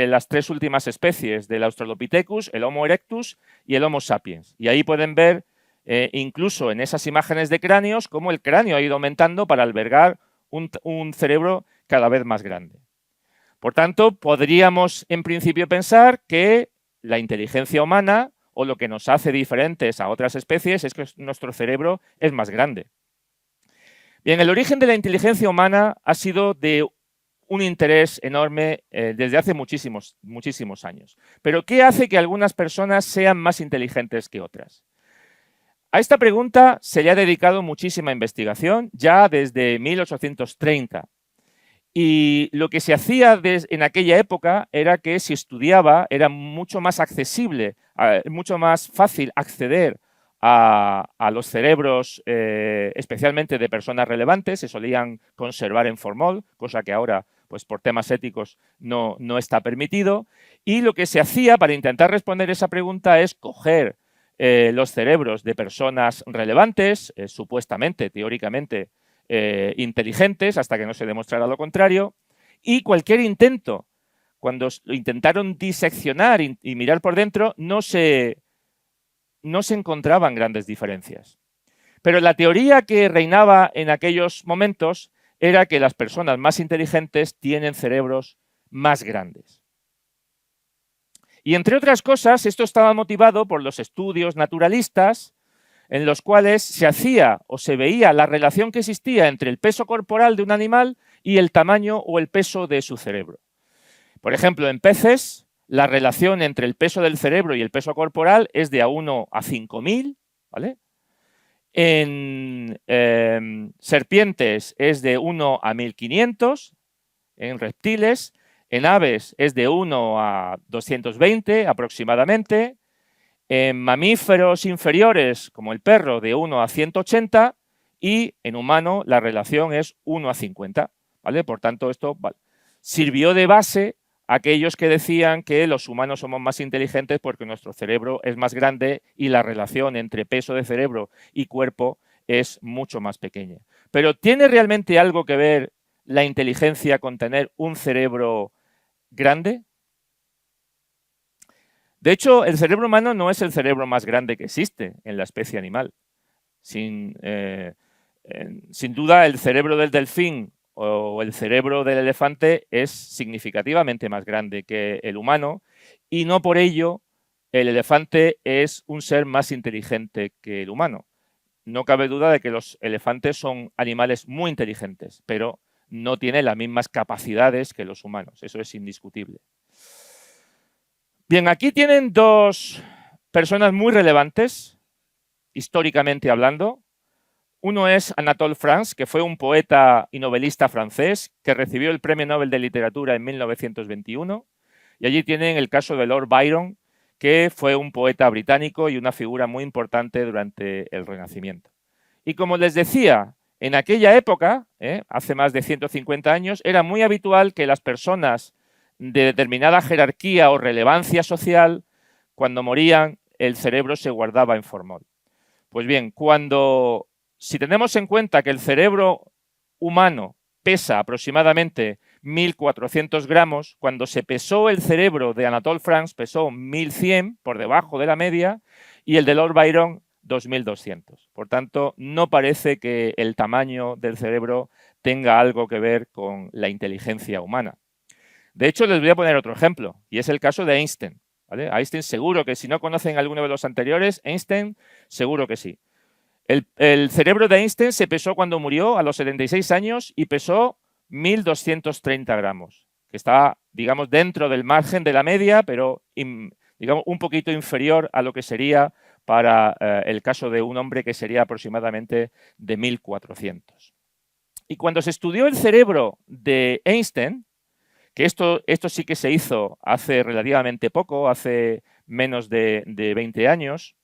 las 3 últimas especies, del Australopithecus, el Homo erectus y el Homo sapiens. Y ahí pueden ver, incluso en esas imágenes de cráneos, cómo el cráneo ha ido aumentando para albergar un cerebro cada vez más grande. Por tanto, podríamos en principio pensar que la inteligencia humana, o lo que nos hace diferentes a otras especies, es que nuestro cerebro es más grande. Bien, el origen de la inteligencia humana ha sido de un interés enorme desde hace muchísimos años. Pero, ¿qué hace que algunas personas sean más inteligentes que otras? A esta pregunta se le ha dedicado muchísima investigación ya desde 1830. Y lo que se hacía en aquella época era que si estudiaba era mucho más accesible, mucho más fácil acceder a los cerebros, especialmente de personas relevantes. Se solían conservar en formol, cosa que ahora, pues por temas éticos, no está permitido. Y lo que se hacía para intentar responder esa pregunta es coger los cerebros de personas relevantes, supuestamente, teóricamente, inteligentes, hasta que no se demostrara lo contrario, y cualquier intento, cuando lo intentaron diseccionar y mirar por dentro, no se encontraban grandes diferencias. Pero la teoría que reinaba en aquellos momentos era que las personas más inteligentes tienen cerebros más grandes. Y entre otras cosas, esto estaba motivado por los estudios naturalistas en los cuales se hacía o se veía la relación que existía entre el peso corporal de un animal y el tamaño o el peso de su cerebro. Por ejemplo, en peces, la relación entre el peso del cerebro y el peso corporal es de 1 a 5.000, ¿vale? En serpientes es de 1 a 1.500, en reptiles, en aves es de 1 a 220 aproximadamente, en mamíferos inferiores, como el perro, de 1 a 180, y en humano la relación es 1 a 50. ¿Vale? Por tanto, esto sirvió de base a aquellos que decían que los humanos somos más inteligentes porque nuestro cerebro es más grande y la relación entre peso de cerebro y cuerpo es mucho más pequeña. Pero ¿tiene realmente algo que ver la inteligencia con tener un cerebro grande? De hecho, el cerebro humano no es el cerebro más grande que existe en la especie animal. Sin duda, el cerebro del delfín o el cerebro del elefante es significativamente más grande que el humano y no por ello el elefante es un ser más inteligente que el humano. No cabe duda de que los elefantes son animales muy inteligentes, pero no tienen las mismas capacidades que los humanos. Eso es indiscutible. Bien, aquí tienen 2 personas muy relevantes, históricamente hablando. Uno es Anatole France, que fue un poeta y novelista francés que recibió el Premio Nobel de Literatura en 1921. Y allí tienen el caso de Lord Byron, que fue un poeta británico y una figura muy importante durante el Renacimiento. Y como les decía, en aquella época, hace más de 150 años, era muy habitual que las personas de determinada jerarquía o relevancia social, cuando morían, el cerebro se guardaba en formol. Pues bien, si tenemos en cuenta que el cerebro humano pesa aproximadamente 1.400 gramos, cuando se pesó el cerebro de Anatole France pesó 1.100, por debajo de la media, y el de Lord Byron 2.200. Por tanto, no parece que el tamaño del cerebro tenga algo que ver con la inteligencia humana. De hecho, les voy a poner otro ejemplo, y es el caso de Einstein. ¿Vale? Einstein seguro que si no conocen alguno de los anteriores, Einstein seguro que sí. El cerebro de Einstein se pesó cuando murió a los 76 años y pesó 1.230 gramos, que está, digamos, dentro del margen de la media, pero digamos, un poquito inferior a lo que sería para el caso de un hombre que sería aproximadamente de 1.400. Y cuando se estudió el cerebro de Einstein, que esto sí que se hizo hace relativamente poco, hace menos de 20 años,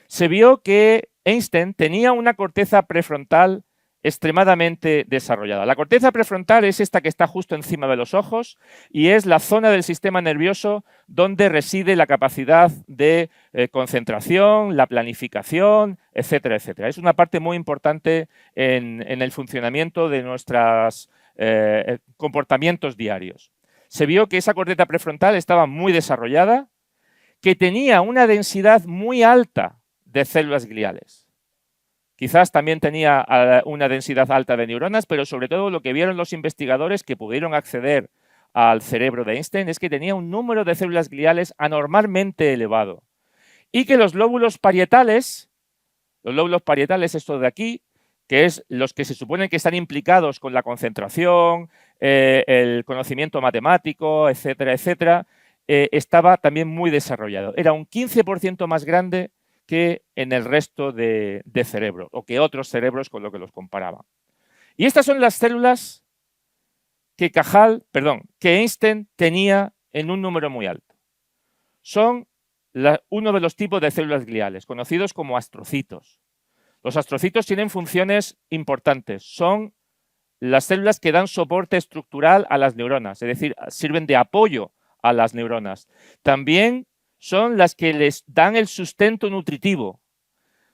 se vio que Einstein tenía una corteza prefrontal extremadamente desarrollada. La corteza prefrontal es esta que está justo encima de los ojos y es la zona del sistema nervioso donde reside la capacidad de concentración, la planificación, etcétera, etcétera. Es una parte muy importante en el funcionamiento de nuestros comportamientos diarios. Se vio que esa corteza prefrontal estaba muy desarrollada, que tenía una densidad muy alta de células gliales. Quizás también tenía una densidad alta de neuronas, pero sobre todo lo que vieron los investigadores que pudieron acceder al cerebro de Einstein es que tenía un número de células gliales anormalmente elevado y que los lóbulos parietales, esto de aquí, que es los que se supone que están implicados con la concentración, el conocimiento matemático, etcétera, etcétera, estaba también muy desarrollado. Era un 15% más grande que en el resto de cerebros, o que otros cerebros con lo que los comparaban. Y estas son las células que Einstein tenía en un número muy alto. Son uno de los tipos de células gliales, conocidos como astrocitos. Los astrocitos tienen funciones importantes. Son las células que dan soporte estructural a las neuronas, es decir, sirven de apoyo a las neuronas. También son las que les dan el sustento nutritivo.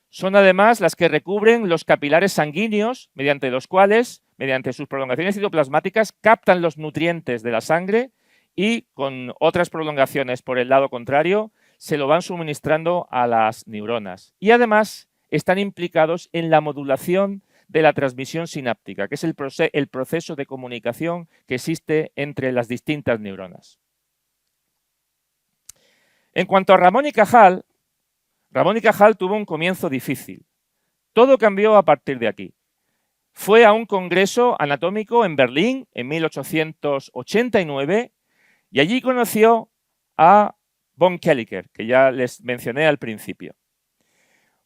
Son además las que recubren los capilares sanguíneos, mediante los cuales, mediante sus prolongaciones citoplasmáticas, captan los nutrientes de la sangre y con otras prolongaciones por el lado contrario, se lo van suministrando a las neuronas. Y además están implicados en la modulación de la transmisión sináptica, que es el proceso de comunicación que existe entre las distintas neuronas. En cuanto a Ramón y Cajal tuvo un comienzo difícil. Todo cambió a partir de aquí. Fue a un congreso anatómico en Berlín en 1889 y allí conoció a von Kelliker, que ya les mencioné al principio.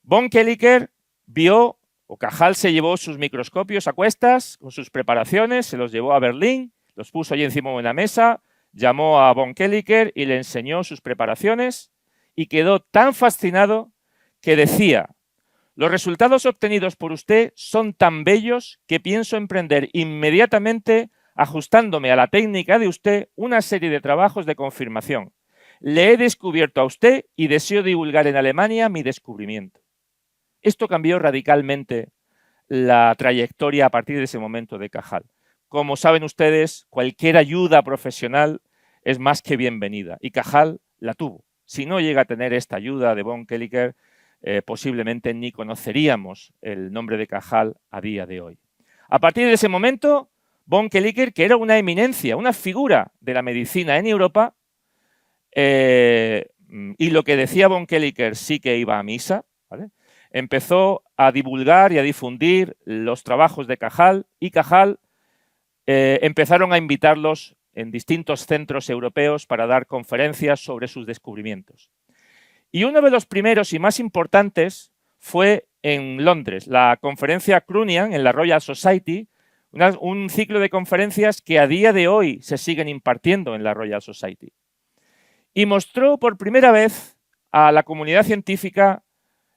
Von Kelliker vio, o Cajal se llevó sus microscopios a cuestas con sus preparaciones, se los llevó a Berlín, los puso allí encima de una mesa, llamó a von Kelliker y le enseñó sus preparaciones y quedó tan fascinado que decía: los resultados obtenidos por usted son tan bellos que pienso emprender inmediatamente, ajustándome a la técnica de usted, una serie de trabajos de confirmación. Le he descubierto a usted y deseo divulgar en Alemania mi descubrimiento. Esto cambió radicalmente la trayectoria a partir de ese momento de Cajal. Como saben ustedes, cualquier ayuda profesional es más que bienvenida y Cajal la tuvo. Si no llega a tener esta ayuda de von Kelliker, posiblemente ni conoceríamos el nombre de Cajal a día de hoy. A partir de ese momento, von Kelliker, que era una eminencia, una figura de la medicina en Europa, y lo que decía von Kelliker sí que iba a misa, ¿vale? Empezó a divulgar y a difundir los trabajos de Cajal y Cajal empezaron a invitarlos en distintos centros europeos para dar conferencias sobre sus descubrimientos. Y uno de los primeros y más importantes fue en Londres, la conferencia Croonian en la Royal Society, un ciclo de conferencias que a día de hoy se siguen impartiendo en la Royal Society. Y mostró por primera vez a la comunidad científica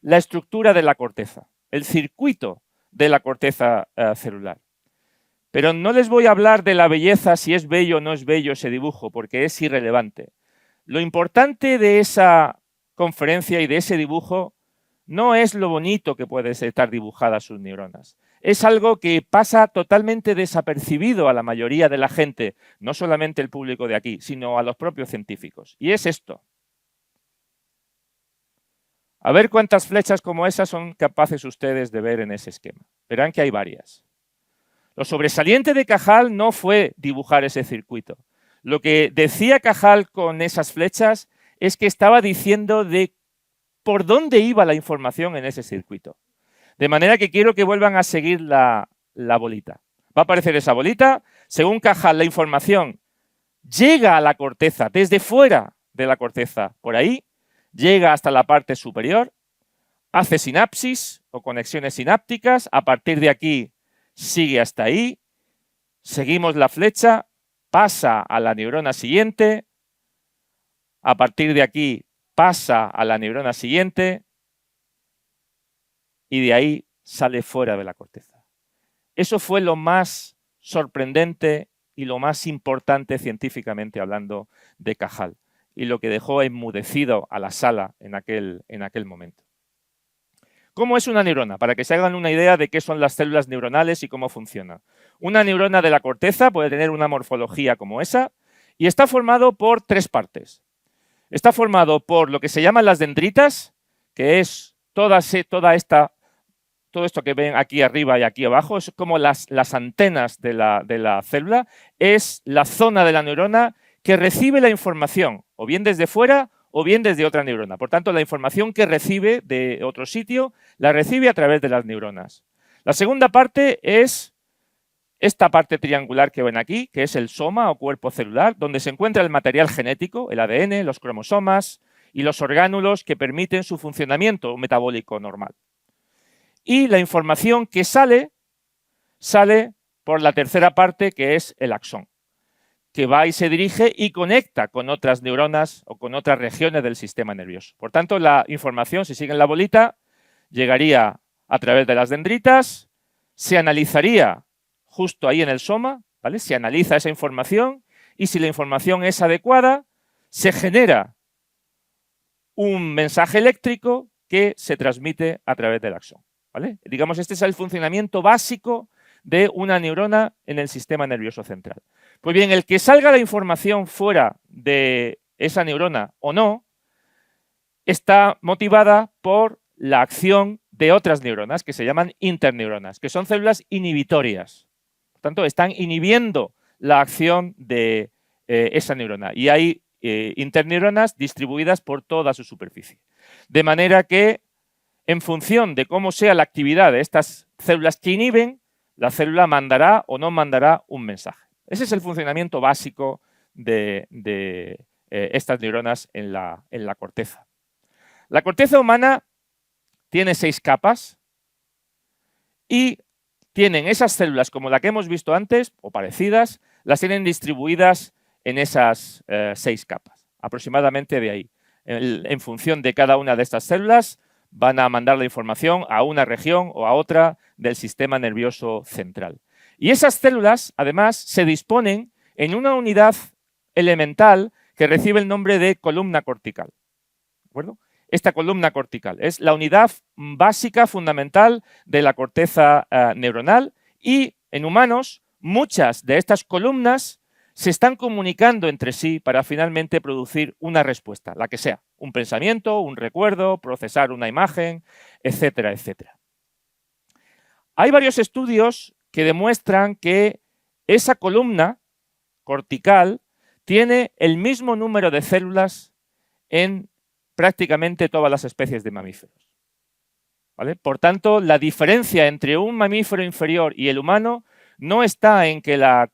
la estructura de la corteza, el circuito de la corteza celular. Pero no les voy a hablar de la belleza, si es bello o no es bello ese dibujo, porque es irrelevante. Lo importante de esa conferencia y de ese dibujo no es lo bonito que pueden estar dibujadas sus neuronas. Es algo que pasa totalmente desapercibido a la mayoría de la gente, no solamente el público de aquí, sino a los propios científicos. Y es esto. A ver cuántas flechas como esas son capaces ustedes de ver en ese esquema. Verán que hay varias. Lo sobresaliente de Cajal no fue dibujar ese circuito. Lo que decía Cajal con esas flechas es que estaba diciendo de por dónde iba la información en ese circuito. De manera que quiero que vuelvan a seguir la bolita. Va a aparecer esa bolita. Según Cajal, la información llega a la corteza desde fuera de la corteza, por ahí, llega hasta la parte superior, hace sinapsis o conexiones sinápticas, a partir de aquí sigue hasta ahí, seguimos la flecha, pasa a la neurona siguiente, a partir de aquí pasa a la neurona siguiente y de ahí sale fuera de la corteza. Eso fue lo más sorprendente y lo más importante científicamente hablando de Cajal y lo que dejó enmudecido a la sala en aquel momento. ¿Cómo es una neurona? Para que se hagan una idea de qué son las células neuronales y cómo funcionan. Una neurona de la corteza puede tener una morfología como esa y está formado por tres partes. Está formado por lo que se llaman las dendritas, que es todo esto que ven aquí arriba y aquí abajo, es como las antenas de la célula, es la zona de la neurona que recibe la información, o bien desde fuera o bien desde otra neurona. Por tanto, la información que recibe de otro sitio, la recibe a través de las neuronas. La segunda parte es esta parte triangular que ven aquí, que es el soma o cuerpo celular, donde se encuentra el material genético, el ADN, los cromosomas y los orgánulos que permiten su funcionamiento metabólico normal. Y la información que sale por la tercera parte, que es el axón, que va y se dirige y conecta con otras neuronas o con otras regiones del sistema nervioso. Por tanto, la información, si siguen la bolita, llegaría a través de las dendritas, se analizaría justo ahí en el soma, ¿vale? Se analiza esa información y si la información es adecuada, se genera un mensaje eléctrico que se transmite a través del axón, ¿vale? Digamos, este es el funcionamiento básico de una neurona en el sistema nervioso central. Pues bien, el que salga la información fuera de esa neurona o no, está motivada por la acción de otras neuronas que se llaman interneuronas, que son células inhibitorias. Por tanto, están inhibiendo la acción de esa neurona. Y hay interneuronas distribuidas por toda su superficie. De manera que, en función de cómo sea la actividad de estas células que inhiben, la célula mandará o no mandará un mensaje. Ese es el funcionamiento básico de estas neuronas en la corteza. La corteza humana tiene 6 capas y tienen esas células como la que hemos visto antes, o parecidas, las tienen distribuidas en esas 6 capas, aproximadamente de ahí. En función de cada una de estas células, van a mandar la información a una región o a otra del sistema nervioso central. Y esas células, además, se disponen en una unidad elemental que recibe el nombre de columna cortical. ¿De acuerdo? Esta columna cortical es la unidad básica, fundamental de la corteza neuronal y en humanos muchas de estas columnas se están comunicando entre sí para finalmente producir una respuesta, la que sea, un pensamiento, un recuerdo, procesar una imagen, etcétera, etcétera. Hay varios estudios que demuestran que esa columna cortical tiene el mismo número de células en prácticamente todas las especies de mamíferos, ¿vale? Por tanto, la diferencia entre un mamífero inferior y el humano no está en que la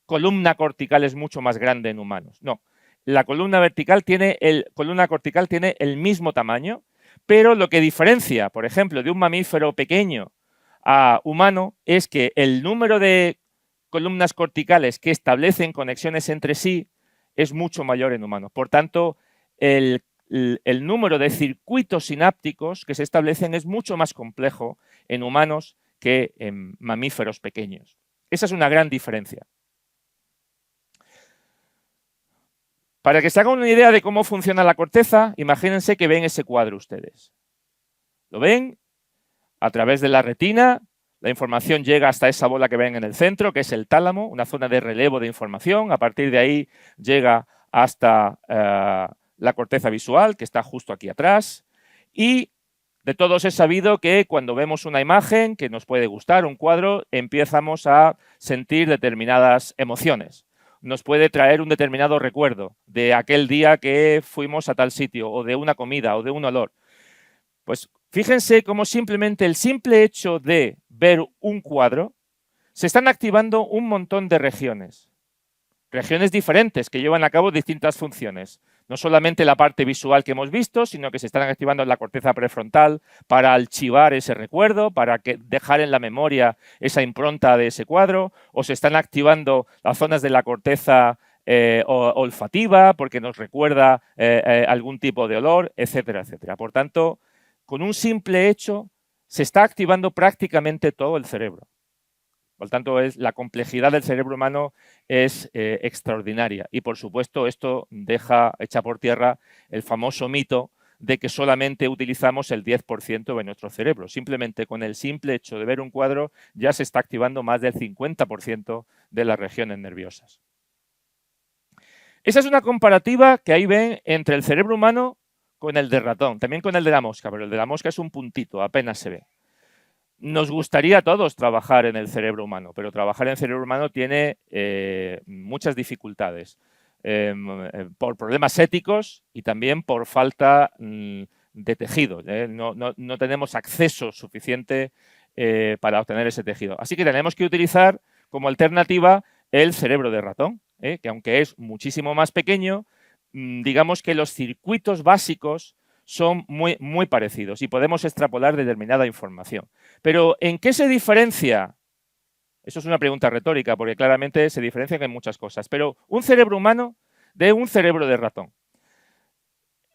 columna cortical es mucho más grande en humanos. No, la columna cortical tiene el mismo tamaño, pero lo que diferencia, por ejemplo, de un mamífero pequeño a humano es que el número de columnas corticales que establecen conexiones entre sí es mucho mayor en humanos. Por tanto, el número de circuitos sinápticos que se establecen es mucho más complejo en humanos que en mamíferos pequeños. Esa es una gran diferencia. Para que se hagan una idea de cómo funciona la corteza, imagínense que ven ese cuadro ustedes. ¿Lo ven? A través de la retina, la información llega hasta esa bola que ven en el centro, que es el tálamo, una zona de relevo de información. A partir de ahí llega hasta la corteza visual, que está justo aquí atrás. Y de todos es sabido que cuando vemos una imagen que nos puede gustar, un cuadro, empezamos a sentir determinadas emociones. nos puede traer un determinado recuerdo de aquel día que fuimos a tal sitio, o de una comida, o de un olor. Pues fíjense cómo simplemente el simple hecho de ver un cuadro, se están activando un montón de regiones diferentes que llevan a cabo distintas funciones. No solamente la parte visual que hemos visto, sino que se están activando en la corteza prefrontal para archivar ese recuerdo, para dejar en la memoria esa impronta de ese cuadro, o se están activando las zonas de la corteza olfativa porque nos recuerda algún tipo de olor, etcétera, etcétera. Por tanto, con un simple hecho se está activando prácticamente todo el cerebro. Por tanto, la complejidad del cerebro humano es extraordinaria. Y, por supuesto, esto deja hecha por tierra el famoso mito de que solamente utilizamos el 10% de nuestro cerebro. Simplemente con el simple hecho de ver un cuadro ya se está activando más del 50% de las regiones nerviosas. Esa es una comparativa que ahí ven entre el cerebro humano con el de ratón, también con el de la mosca, pero el de la mosca es un puntito, apenas se ve. Nos gustaría a todos trabajar en el cerebro humano, pero trabajar en el cerebro humano tiene muchas dificultades por problemas éticos y también por falta de tejido. No tenemos acceso suficiente para obtener ese tejido. Así que tenemos que utilizar como alternativa el cerebro de ratón, que aunque es muchísimo más pequeño, digamos que los circuitos básicos son muy parecidos y podemos extrapolar determinada información. Pero, ¿en qué se diferencia? Eso es una pregunta retórica, porque claramente se diferencian en muchas cosas. Pero un cerebro humano de un cerebro de ratón.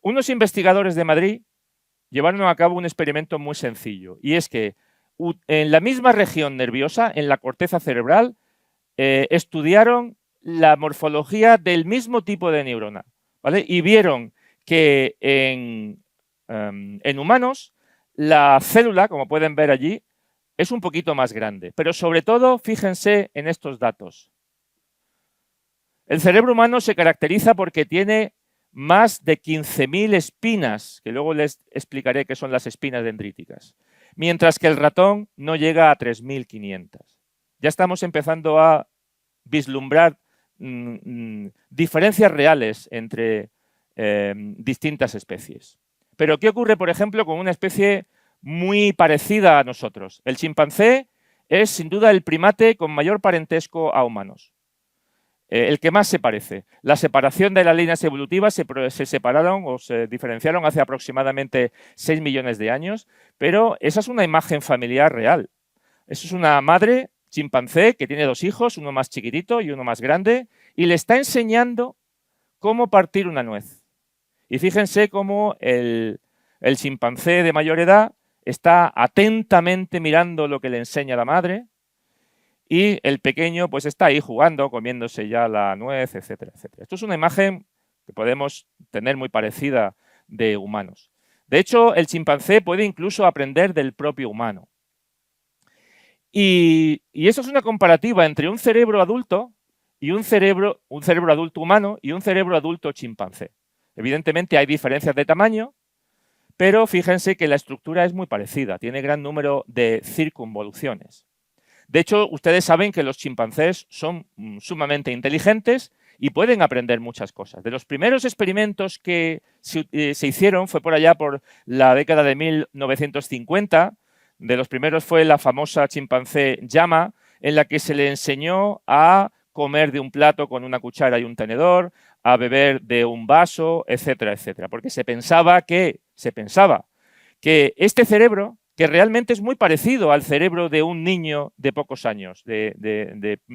Unos investigadores de Madrid llevaron a cabo un experimento muy sencillo, y es que en la misma región nerviosa, en la corteza cerebral, estudiaron la morfología del mismo tipo de neurona, ¿vale? Y vieron que en humanos la célula, como pueden ver allí, es un poquito más grande. Pero sobre todo, fíjense en estos datos. El cerebro humano se caracteriza porque tiene más de 15.000 espinas, que luego les explicaré qué son las espinas dendríticas, mientras que el ratón no llega a 3.500. Ya estamos empezando a vislumbrar diferencias reales entre distintas especies. Pero ¿qué ocurre, por ejemplo, con una especie muy parecida a nosotros? El chimpancé es, sin duda, el primate con mayor parentesco a humanos. El que más se parece. La separación de las líneas evolutivas se separaron o se diferenciaron hace aproximadamente 6 millones de años, pero esa es una imagen familiar real. Eso es una madre chimpancé que tiene 2 hijos, uno más chiquitito y uno más grande, y le está enseñando cómo partir una nuez. Y fíjense cómo el chimpancé de mayor edad está atentamente mirando lo que le enseña la madre y el pequeño pues está ahí jugando, comiéndose ya la nuez, etcétera, etcétera. Esto es una imagen que podemos tener muy parecida de humanos. De hecho, el chimpancé puede incluso aprender del propio humano. Y eso es una comparativa entre un cerebro adulto y un cerebro adulto humano y un cerebro adulto chimpancé. Evidentemente hay diferencias de tamaño, pero fíjense que la estructura es muy parecida, tiene gran número de circunvoluciones. De hecho, ustedes saben que los chimpancés son sumamente inteligentes y pueden aprender muchas cosas. De los primeros experimentos que se hicieron fue por allá por la década de 1950. De los primeros fue la famosa chimpancé llama, en la que se le enseñó a comer de un plato con una cuchara y un tenedor, a beber de un vaso, etcétera, etcétera. Porque se pensaba que este cerebro, que realmente es muy parecido al cerebro de un niño de pocos años,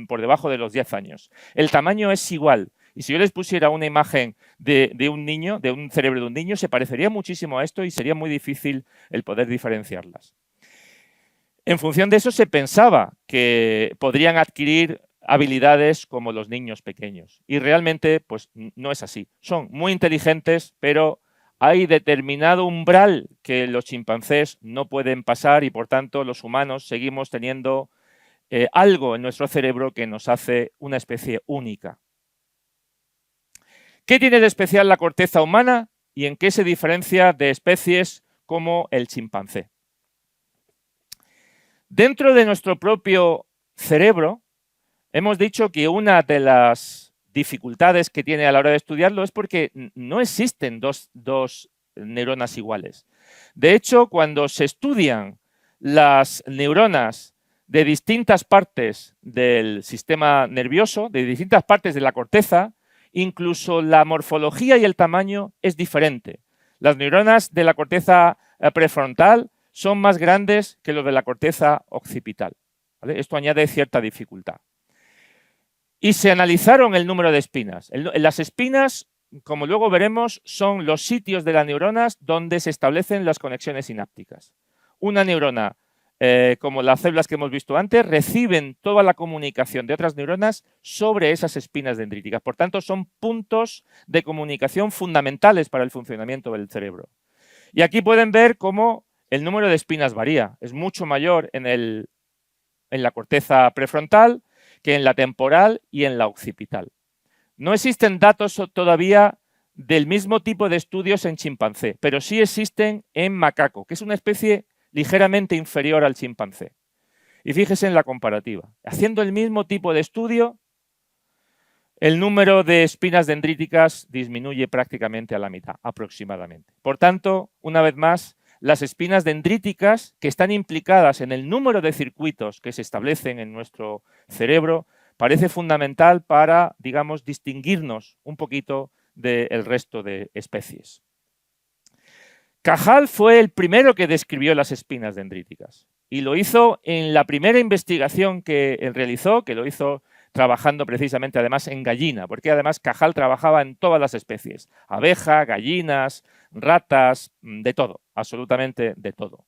por debajo de los 10 años. El tamaño es igual. Y si yo les pusiera una imagen de un niño, de un cerebro de un niño, se parecería muchísimo a esto y sería muy difícil el poder diferenciarlas. En función de eso se pensaba que podrían adquirir habilidades como los niños pequeños. Y realmente pues no es así. Son muy inteligentes, pero hay determinado umbral que los chimpancés no pueden pasar y, por tanto, los humanos seguimos teniendo algo en nuestro cerebro que nos hace una especie única. ¿Qué tiene de especial la corteza humana y en qué se diferencia de especies como el chimpancé? Dentro de nuestro propio cerebro, hemos dicho que una de las dificultades que tiene a la hora de estudiarlo es porque no existen dos neuronas iguales. De hecho, cuando se estudian las neuronas de distintas partes del sistema nervioso, de distintas partes de la corteza, incluso la morfología y el tamaño es diferente. Las neuronas de la corteza prefrontal son más grandes que los de la corteza occipital, ¿vale? Esto añade cierta dificultad. Y se analizaron el número de espinas. Las espinas, como luego veremos, son los sitios de las neuronas donde se establecen las conexiones sinápticas. Una neurona, como las células que hemos visto antes, reciben toda la comunicación de otras neuronas sobre esas espinas dendríticas. Por tanto, son puntos de comunicación fundamentales para el funcionamiento del cerebro. Y aquí pueden ver cómo el número de espinas varía. Es mucho mayor en la corteza prefrontal que en la temporal y en la occipital. No existen datos todavía del mismo tipo de estudios en chimpancé, pero sí existen en macaco, que es una especie ligeramente inferior al chimpancé. Y fíjese en la comparativa. Haciendo el mismo tipo de estudio, el número de espinas dendríticas disminuye prácticamente a la mitad, aproximadamente. Por tanto, una vez más, las espinas dendríticas, que están implicadas en el número de circuitos que se establecen en nuestro cerebro, parece fundamental para, digamos, distinguirnos un poquito del resto de especies. Cajal fue el primero que describió las espinas dendríticas y lo hizo en la primera investigación que él realizó, que lo hizo trabajando precisamente además en gallina, porque además Cajal trabajaba en todas las especies, abeja, gallinas, ratas, de todo, absolutamente de todo.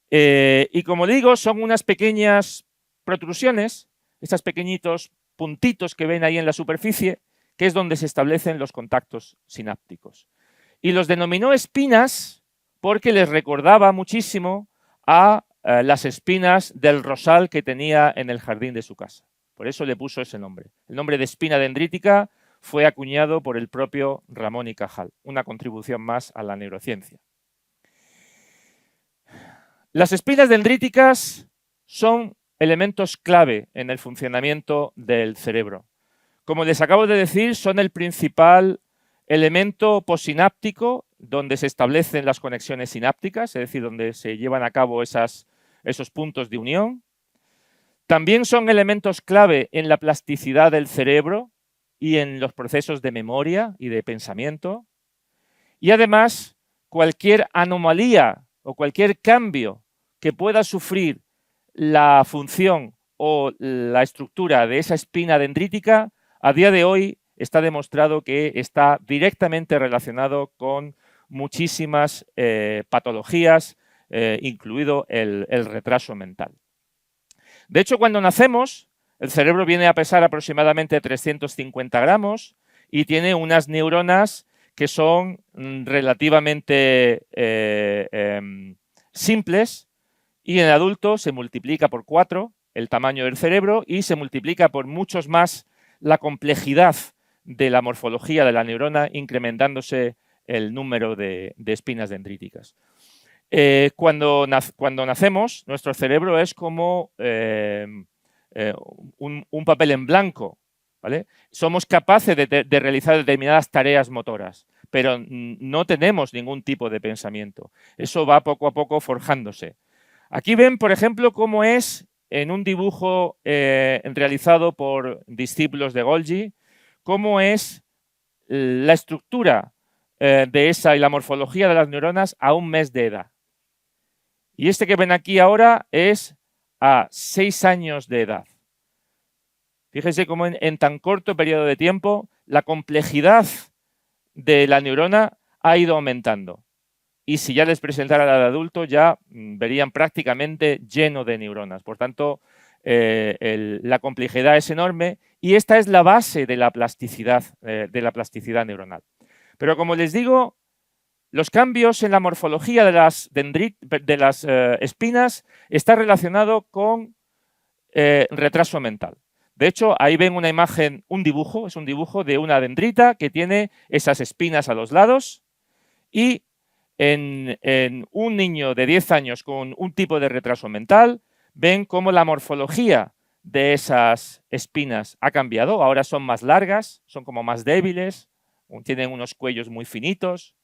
Y como digo, son unas pequeñas protrusiones, estos pequeñitos puntitos que ven ahí en la superficie, que es donde se establecen los contactos sinápticos. Y los denominó espinas porque les recordaba muchísimo a las espinas del rosal que tenía en el jardín de su casa. Por eso le puso ese nombre. El nombre de espina dendrítica fue acuñado por el propio Ramón y Cajal, una contribución más a la neurociencia. Las espinas dendríticas son elementos clave en el funcionamiento del cerebro. Como les acabo de decir, son el principal elemento posináptico donde se establecen las conexiones sinápticas, es decir, donde se llevan a cabo esos puntos de unión. También son elementos clave en la plasticidad del cerebro y en los procesos de memoria y de pensamiento. Y además, cualquier anomalía o cualquier cambio que pueda sufrir la función o la estructura de esa espina dendrítica, a día de hoy está demostrado que está directamente relacionado con muchísimas patologías, incluido el retraso mental. De hecho, cuando nacemos, el cerebro viene a pesar aproximadamente 350 gramos y tiene unas neuronas que son relativamente simples, y en adulto se multiplica por 4 el tamaño del cerebro y se multiplica por muchos más la complejidad de la morfología de la neurona, incrementándose el número de espinas dendríticas. Cuando nacemos, nuestro cerebro es como un papel en blanco, ¿vale? Somos capaces de realizar determinadas tareas motoras, pero no tenemos ningún tipo de pensamiento. Eso va poco a poco forjándose. Aquí ven, por ejemplo, cómo es en un dibujo realizado por discípulos de Golgi, cómo es la estructura de esa y la morfología de las neuronas a un mes de edad. Y este que ven aquí ahora es a 6 años de edad. Fíjense cómo en tan corto periodo de tiempo la complejidad de la neurona ha ido aumentando. Y si ya les presentara la de adulto, ya verían prácticamente lleno de neuronas. Por tanto, la complejidad es enorme y esta es la base de la plasticidad neuronal. Pero como les digo, los cambios en la morfología de las espinas están relacionados con retraso mental. De hecho, ahí ven una imagen, es un dibujo de una dendrita que tiene esas espinas a los lados y en un niño de 10 años con un tipo de retraso mental, ven cómo la morfología de esas espinas ha cambiado. Ahora son más largas, son como más débiles, tienen unos cuellos muy finitos.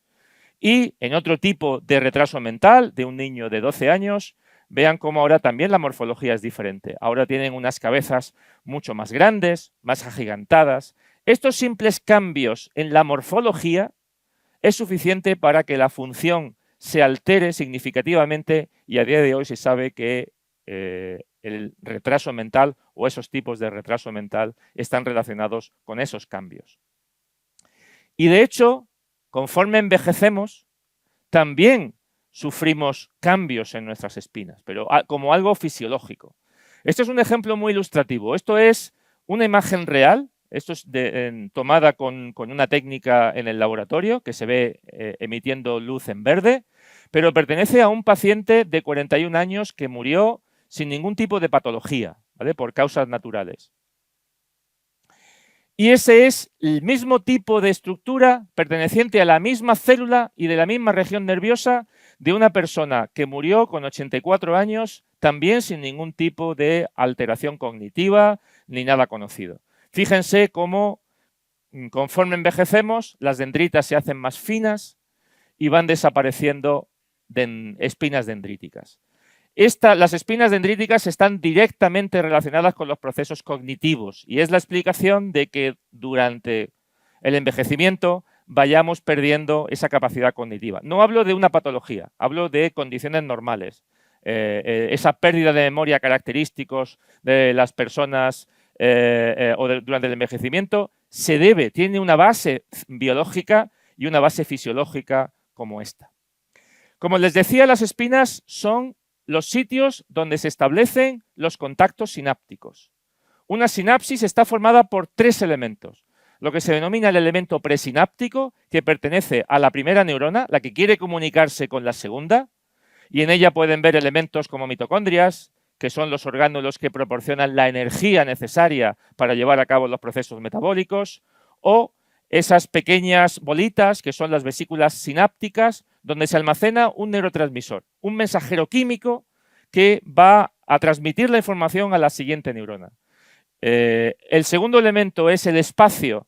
Y en otro tipo de retraso mental de un niño de 12 años, vean cómo ahora también la morfología es diferente. Ahora tienen unas cabezas mucho más grandes, más agigantadas. Estos simples cambios en la morfología es suficiente para que la función se altere significativamente y a día de hoy se sabe que el retraso mental o esos tipos de retraso mental están relacionados con esos cambios. Y de hecho, conforme envejecemos, también sufrimos cambios en nuestras espinas, pero como algo fisiológico. Este es un ejemplo muy ilustrativo. Esto es una imagen real. Esto es tomada con una técnica en el laboratorio que se ve emitiendo luz en verde, pero pertenece a un paciente de 41 años que murió sin ningún tipo de patología, ¿vale? Por causas naturales. Y ese es el mismo tipo de estructura perteneciente a la misma célula y de la misma región nerviosa de una persona que murió con 84 años, también sin ningún tipo de alteración cognitiva ni nada conocido. Fíjense cómo, conforme envejecemos, las dendritas se hacen más finas y van desapareciendo espinas dendríticas. Las espinas dendríticas están directamente relacionadas con los procesos cognitivos y es la explicación de que durante el envejecimiento vayamos perdiendo esa capacidad cognitiva. No hablo de una patología, hablo de condiciones normales. Esa pérdida de memoria característicos de las personas durante el envejecimiento tiene una base biológica y una base fisiológica como esta. Como les decía, las espinas son los sitios donde se establecen los contactos sinápticos. Una sinapsis está formada por 3 elementos. Lo que se denomina el elemento presináptico, que pertenece a la primera neurona, la que quiere comunicarse con la segunda, y en ella pueden ver elementos como mitocondrias, que son los orgánulos que proporcionan la energía necesaria para llevar a cabo los procesos metabólicos, o esas pequeñas bolitas, que son las vesículas sinápticas, donde se almacena un neurotransmisor, un mensajero químico que va a transmitir la información a la siguiente neurona. El segundo elemento es el espacio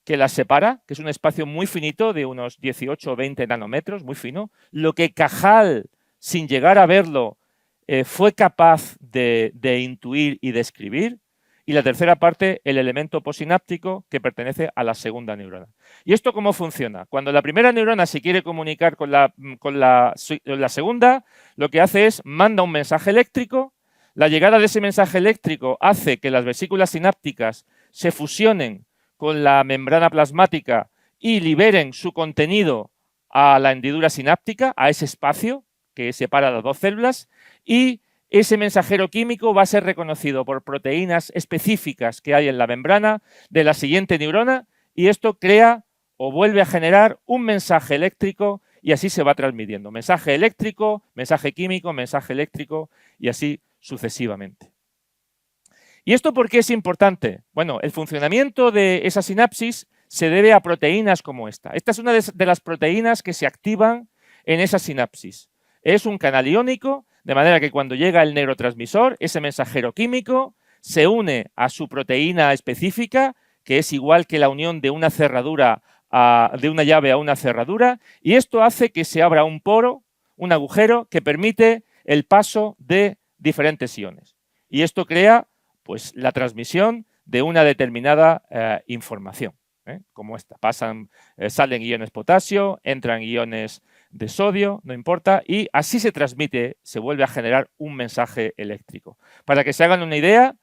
que las separa, que es un espacio muy finito, de unos 18 o 20 nanómetros, muy fino, lo que Cajal, sin llegar a verlo, fue capaz de intuir y describir. Y la tercera parte, el elemento posináptico, que pertenece a la segunda neurona. ¿Y esto cómo funciona? Cuando la primera neurona se quiere comunicar con la segunda, lo que hace es manda un mensaje eléctrico. La llegada de ese mensaje eléctrico hace que las vesículas sinápticas se fusionen con la membrana plasmática y liberen su contenido a la hendidura sináptica, a ese espacio que separa las dos células, y ese mensajero químico va a ser reconocido por proteínas específicas que hay en la membrana de la siguiente neurona, y esto crea o vuelve a generar un mensaje eléctrico y así se va transmitiendo. Mensaje eléctrico, mensaje químico, mensaje eléctrico y así sucesivamente. ¿Y esto por qué es importante? Bueno, el funcionamiento de esa sinapsis se debe a proteínas como esta. Esta es una de las proteínas que se activan en esa sinapsis. Es un canal iónico, de manera que cuando llega el neurotransmisor, ese mensajero químico se une a su proteína específica, que es igual que la unión de una cerradura de una llave a una cerradura, y esto hace que se abra un poro, un agujero que permite el paso de diferentes iones. Y esto crea, pues, la transmisión de una determinada información, como esta. Salen iones potasio, entran iones de sodio, no importa, y así se transmite, se vuelve a generar un mensaje eléctrico. Para que se hagan una idea,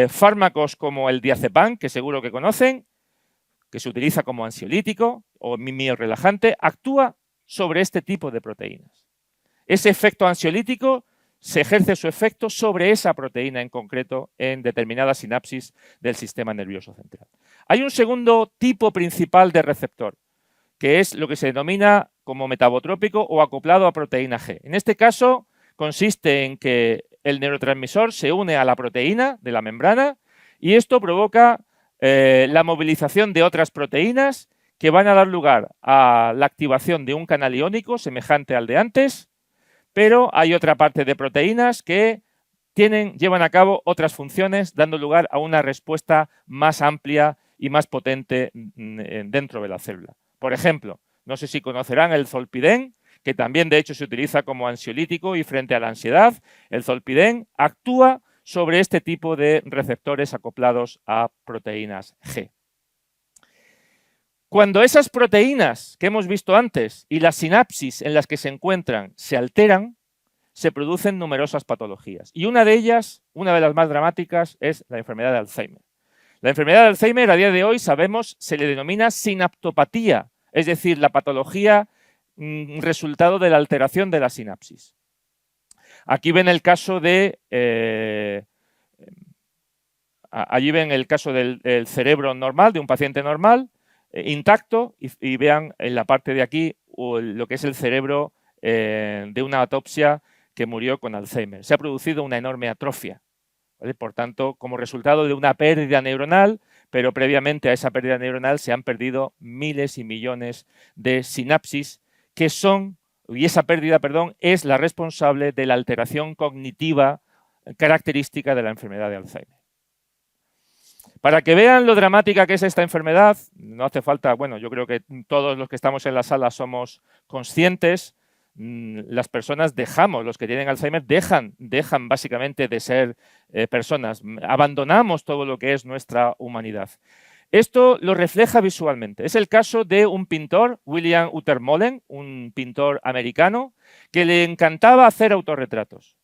fármacos como el diazepam, que seguro que conocen, que se utiliza como ansiolítico o miorrelajante, actúa sobre este tipo de proteínas. Ese efecto ansiolítico se ejerce su efecto sobre esa proteína en concreto en determinada sinapsis del sistema nervioso central. Hay un segundo tipo principal de receptor, que es lo que se denomina como metabotrópico o acoplado a proteína G. En este caso consiste en que el neurotransmisor se une a la proteína de la membrana y esto provoca la movilización de otras proteínas que van a dar lugar a la activación de un canal iónico semejante al de antes, pero hay otra parte de proteínas que llevan a cabo otras funciones, dando lugar a una respuesta más amplia y más potente dentro de la célula. Por ejemplo, no sé si conocerán el zolpidem, que también de hecho se utiliza como ansiolítico y frente a la ansiedad. El zolpidem actúa sobre este tipo de receptores acoplados a proteínas G. Cuando esas proteínas que hemos visto antes y las sinapsis en las que se encuentran se alteran, se producen numerosas patologías. Y una de ellas, una de las más dramáticas, es la enfermedad de Alzheimer. La enfermedad de Alzheimer, a día de hoy, sabemos, se le denomina sinaptopatía, es decir, la patología resultado de la alteración de la sinapsis. Aquí ven el caso de... allí ven el caso del cerebro normal, de un paciente normal, intacto, y vean en la parte de aquí lo que es el cerebro de una autopsia que murió con Alzheimer. Se ha producido una enorme atrofia, ¿vale? Por tanto, como resultado de una pérdida neuronal, pero previamente a esa pérdida neuronal se han perdido miles y millones de sinapsis que son, y esa pérdida, perdón, es la responsable de la alteración cognitiva característica de la enfermedad de Alzheimer. Para que vean lo dramática que es esta enfermedad, no hace falta, bueno, yo creo que todos los que estamos en la sala somos conscientes, las personas dejamos, los que tienen Alzheimer, dejan básicamente de ser personas, abandonamos todo lo que es nuestra humanidad. Esto lo refleja visualmente. Es el caso de un pintor, William Utermohlen, un pintor americano, que le encantaba hacer autorretratos.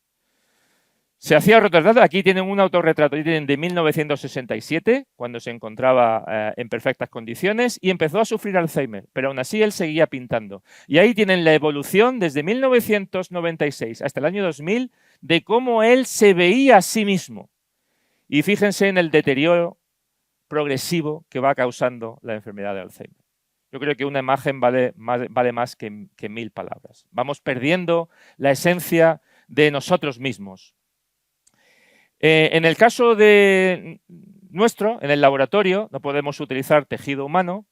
Se hacía autorretrato, aquí tienen un autorretrato de 1967, cuando se encontraba en perfectas condiciones, y empezó a sufrir Alzheimer, pero aún así él seguía pintando. Y ahí tienen la evolución desde 1996 hasta el año 2000 de cómo él se veía a sí mismo. Y fíjense en el deterioro progresivo que va causando la enfermedad de Alzheimer. Yo creo que una imagen vale más que 1000 palabras. Vamos perdiendo la esencia de nosotros mismos. En el caso de nuestro, en el laboratorio, no podemos utilizar tejido humano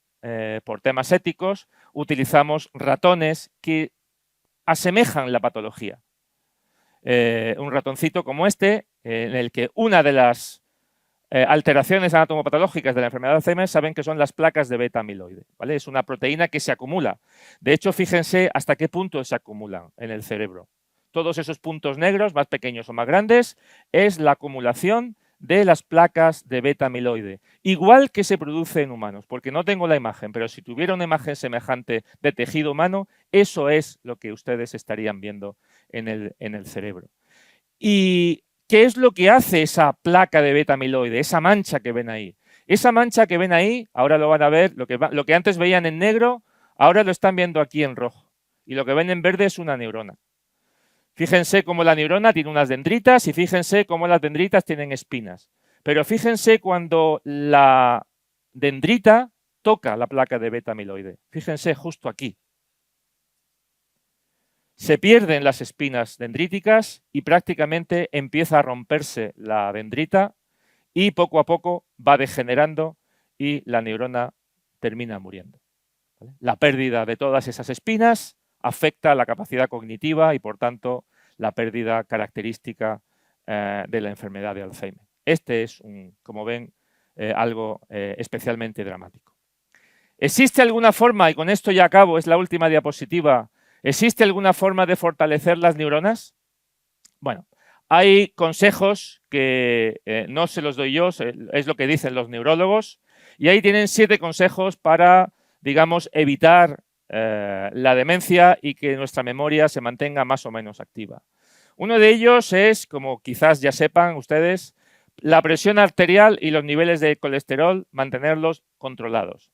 por temas éticos, utilizamos ratones que asemejan la patología. Un ratoncito como este, en el que una de las alteraciones anatomopatológicas de la enfermedad de Alzheimer saben que son las placas de beta-amiloide, ¿vale? Es una proteína que se acumula. De hecho, fíjense hasta qué punto se acumulan en el cerebro. Todos esos puntos negros, más pequeños o más grandes, es la acumulación de las placas de beta-amiloide. Igual que se produce en humanos, porque no tengo la imagen, pero si tuviera una imagen semejante de tejido humano, eso es lo que ustedes estarían viendo en el cerebro. ¿Y qué es lo que hace esa placa de beta-amiloide, esa mancha que ven ahí? Esa mancha que ven ahí, ahora lo van a ver, lo que antes veían en negro, ahora lo están viendo aquí en rojo. Y lo que ven en verde es una neurona. Fíjense cómo la neurona tiene unas dendritas y fíjense cómo las dendritas tienen espinas. Pero fíjense cuando la dendrita toca la placa de beta-amiloide. Fíjense justo aquí. Se pierden las espinas dendríticas y prácticamente empieza a romperse la dendrita y poco a poco va degenerando y la neurona termina muriendo, ¿vale? La pérdida de todas esas espinas afecta la capacidad cognitiva y, por tanto, la pérdida característica de la enfermedad de Alzheimer. Este es, como ven, algo especialmente dramático. ¿Existe alguna forma, y con esto ya acabo, es la última diapositiva, ¿existe alguna forma de fortalecer las neuronas? Bueno, hay consejos que no se los doy yo, es lo que dicen los neurólogos, y ahí tienen 7 consejos para, digamos, evitar la demencia y que nuestra memoria se mantenga más o menos activa. Uno de ellos es, como quizás ya sepan ustedes, la presión arterial y los niveles de colesterol, mantenerlos controlados.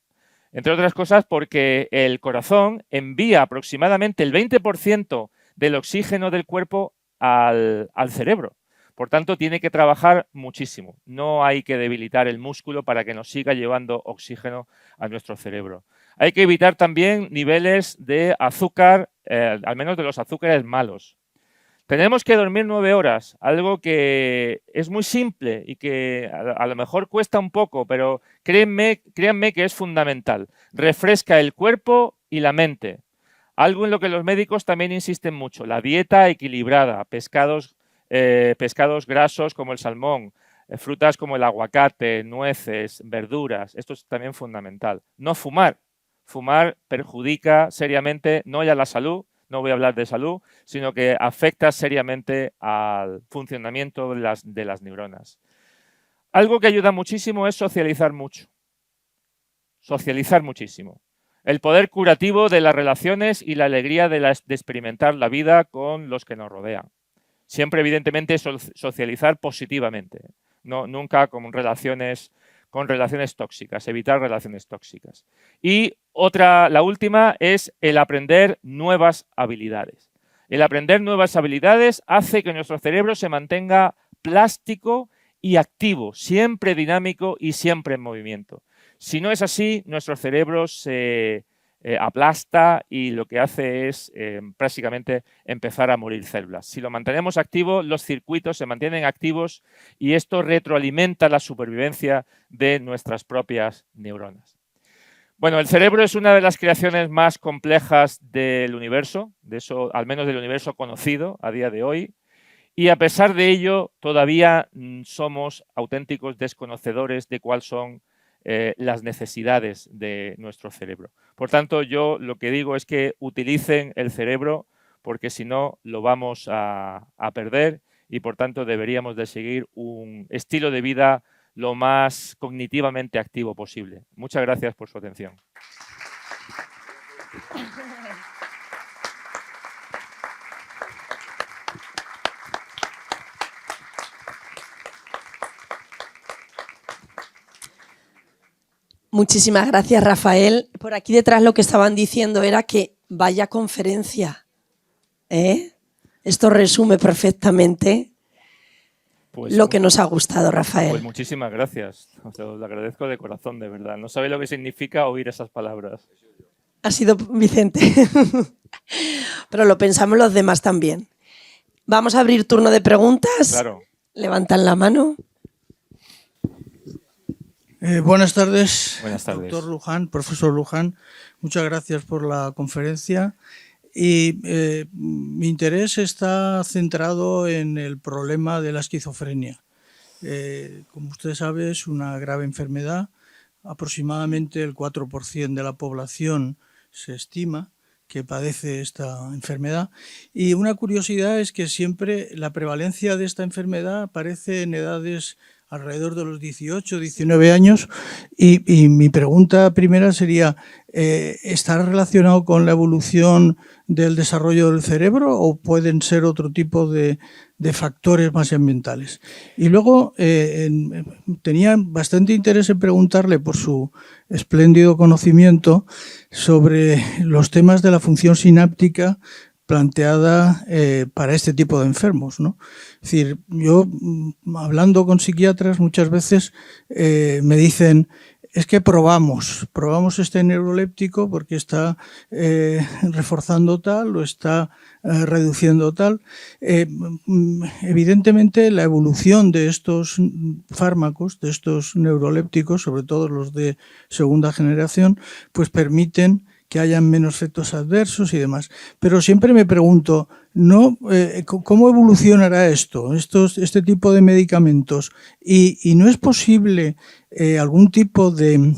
Entre otras cosas porque el corazón envía aproximadamente el 20% del oxígeno del cuerpo al cerebro. Por tanto, tiene que trabajar muchísimo. No hay que debilitar el músculo para que nos siga llevando oxígeno a nuestro cerebro. Hay que evitar también niveles de azúcar, al menos de los azúcares malos. Tenemos que dormir 9 horas, algo que es muy simple y que a lo mejor cuesta un poco, pero créanme que es fundamental. Refresca el cuerpo y la mente. Algo en lo que los médicos también insisten mucho, la dieta equilibrada, pescados pescados grasos como el salmón, frutas como el aguacate, nueces, verduras. Esto es también fundamental. No fumar. Fumar perjudica seriamente no ya la salud, no voy a hablar de salud, sino que afecta seriamente al funcionamiento de las neuronas. Algo que ayuda muchísimo es socializar mucho. Socializar muchísimo. El poder curativo de las relaciones y la alegría de experimentar la vida con los que nos rodean. Siempre, evidentemente, socializar positivamente. No, nunca con relaciones tóxicas, evitar relaciones tóxicas. Y la última es el aprender nuevas habilidades. El aprender nuevas habilidades hace que nuestro cerebro se mantenga plástico y activo, siempre dinámico y siempre en movimiento. Si no es así, nuestro cerebro se aplasta y lo que hace es prácticamente empezar a morir células. Si lo mantenemos activo, los circuitos se mantienen activos y esto retroalimenta la supervivencia de nuestras propias neuronas. Bueno, el cerebro es una de las creaciones más complejas del universo, al menos del universo conocido a día de hoy, y a pesar de ello todavía somos auténticos desconocedores de cuáles son las necesidades de nuestro cerebro. Por tanto, yo lo que digo es que utilicen el cerebro porque si no lo vamos a perder y por tanto deberíamos de seguir un estilo de vida lo más cognitivamente activo posible. Muchas gracias por su atención. Muchísimas gracias, Rafael. Por aquí detrás lo que estaban diciendo era que vaya conferencia, ¿eh? Esto resume perfectamente lo que nos ha gustado, Rafael. Pues muchísimas gracias. Os lo agradezco de corazón, de verdad. No sabéis lo que significa oír esas palabras. Ha sido Vicente. Pero lo pensamos los demás también. Vamos a abrir turno de preguntas. Claro. Levantan la mano. Buenas tardes. Buenas tardes. Doctor Luján, profesor Luján. Muchas gracias por la conferencia. Y mi interés está centrado en el problema de la esquizofrenia. Como usted sabe, es una grave enfermedad. Aproximadamente el 4% de la población se estima que padece esta enfermedad. Y una curiosidad es que siempre la prevalencia de esta enfermedad aparece en edades alrededor de los 18, 19 años. Y mi pregunta primera sería, ¿está relacionado con la evolución del desarrollo del cerebro o pueden ser otro tipo de factores más ambientales? Y luego tenía bastante interés en preguntarle por su espléndido conocimiento sobre los temas de la función sináptica planteada para este tipo de enfermos, ¿no? Es decir, yo hablando con psiquiatras muchas veces me dicen, es que probamos este neuroléptico porque está reforzando tal o está reduciendo tal. Evidentemente la evolución de estos fármacos, de estos neurolépticos, sobre todo los de segunda generación, pues permiten que hayan menos efectos adversos y demás. Pero siempre me pregunto, ¿cómo evolucionará este tipo de medicamentos? ¿Y no es posible algún tipo de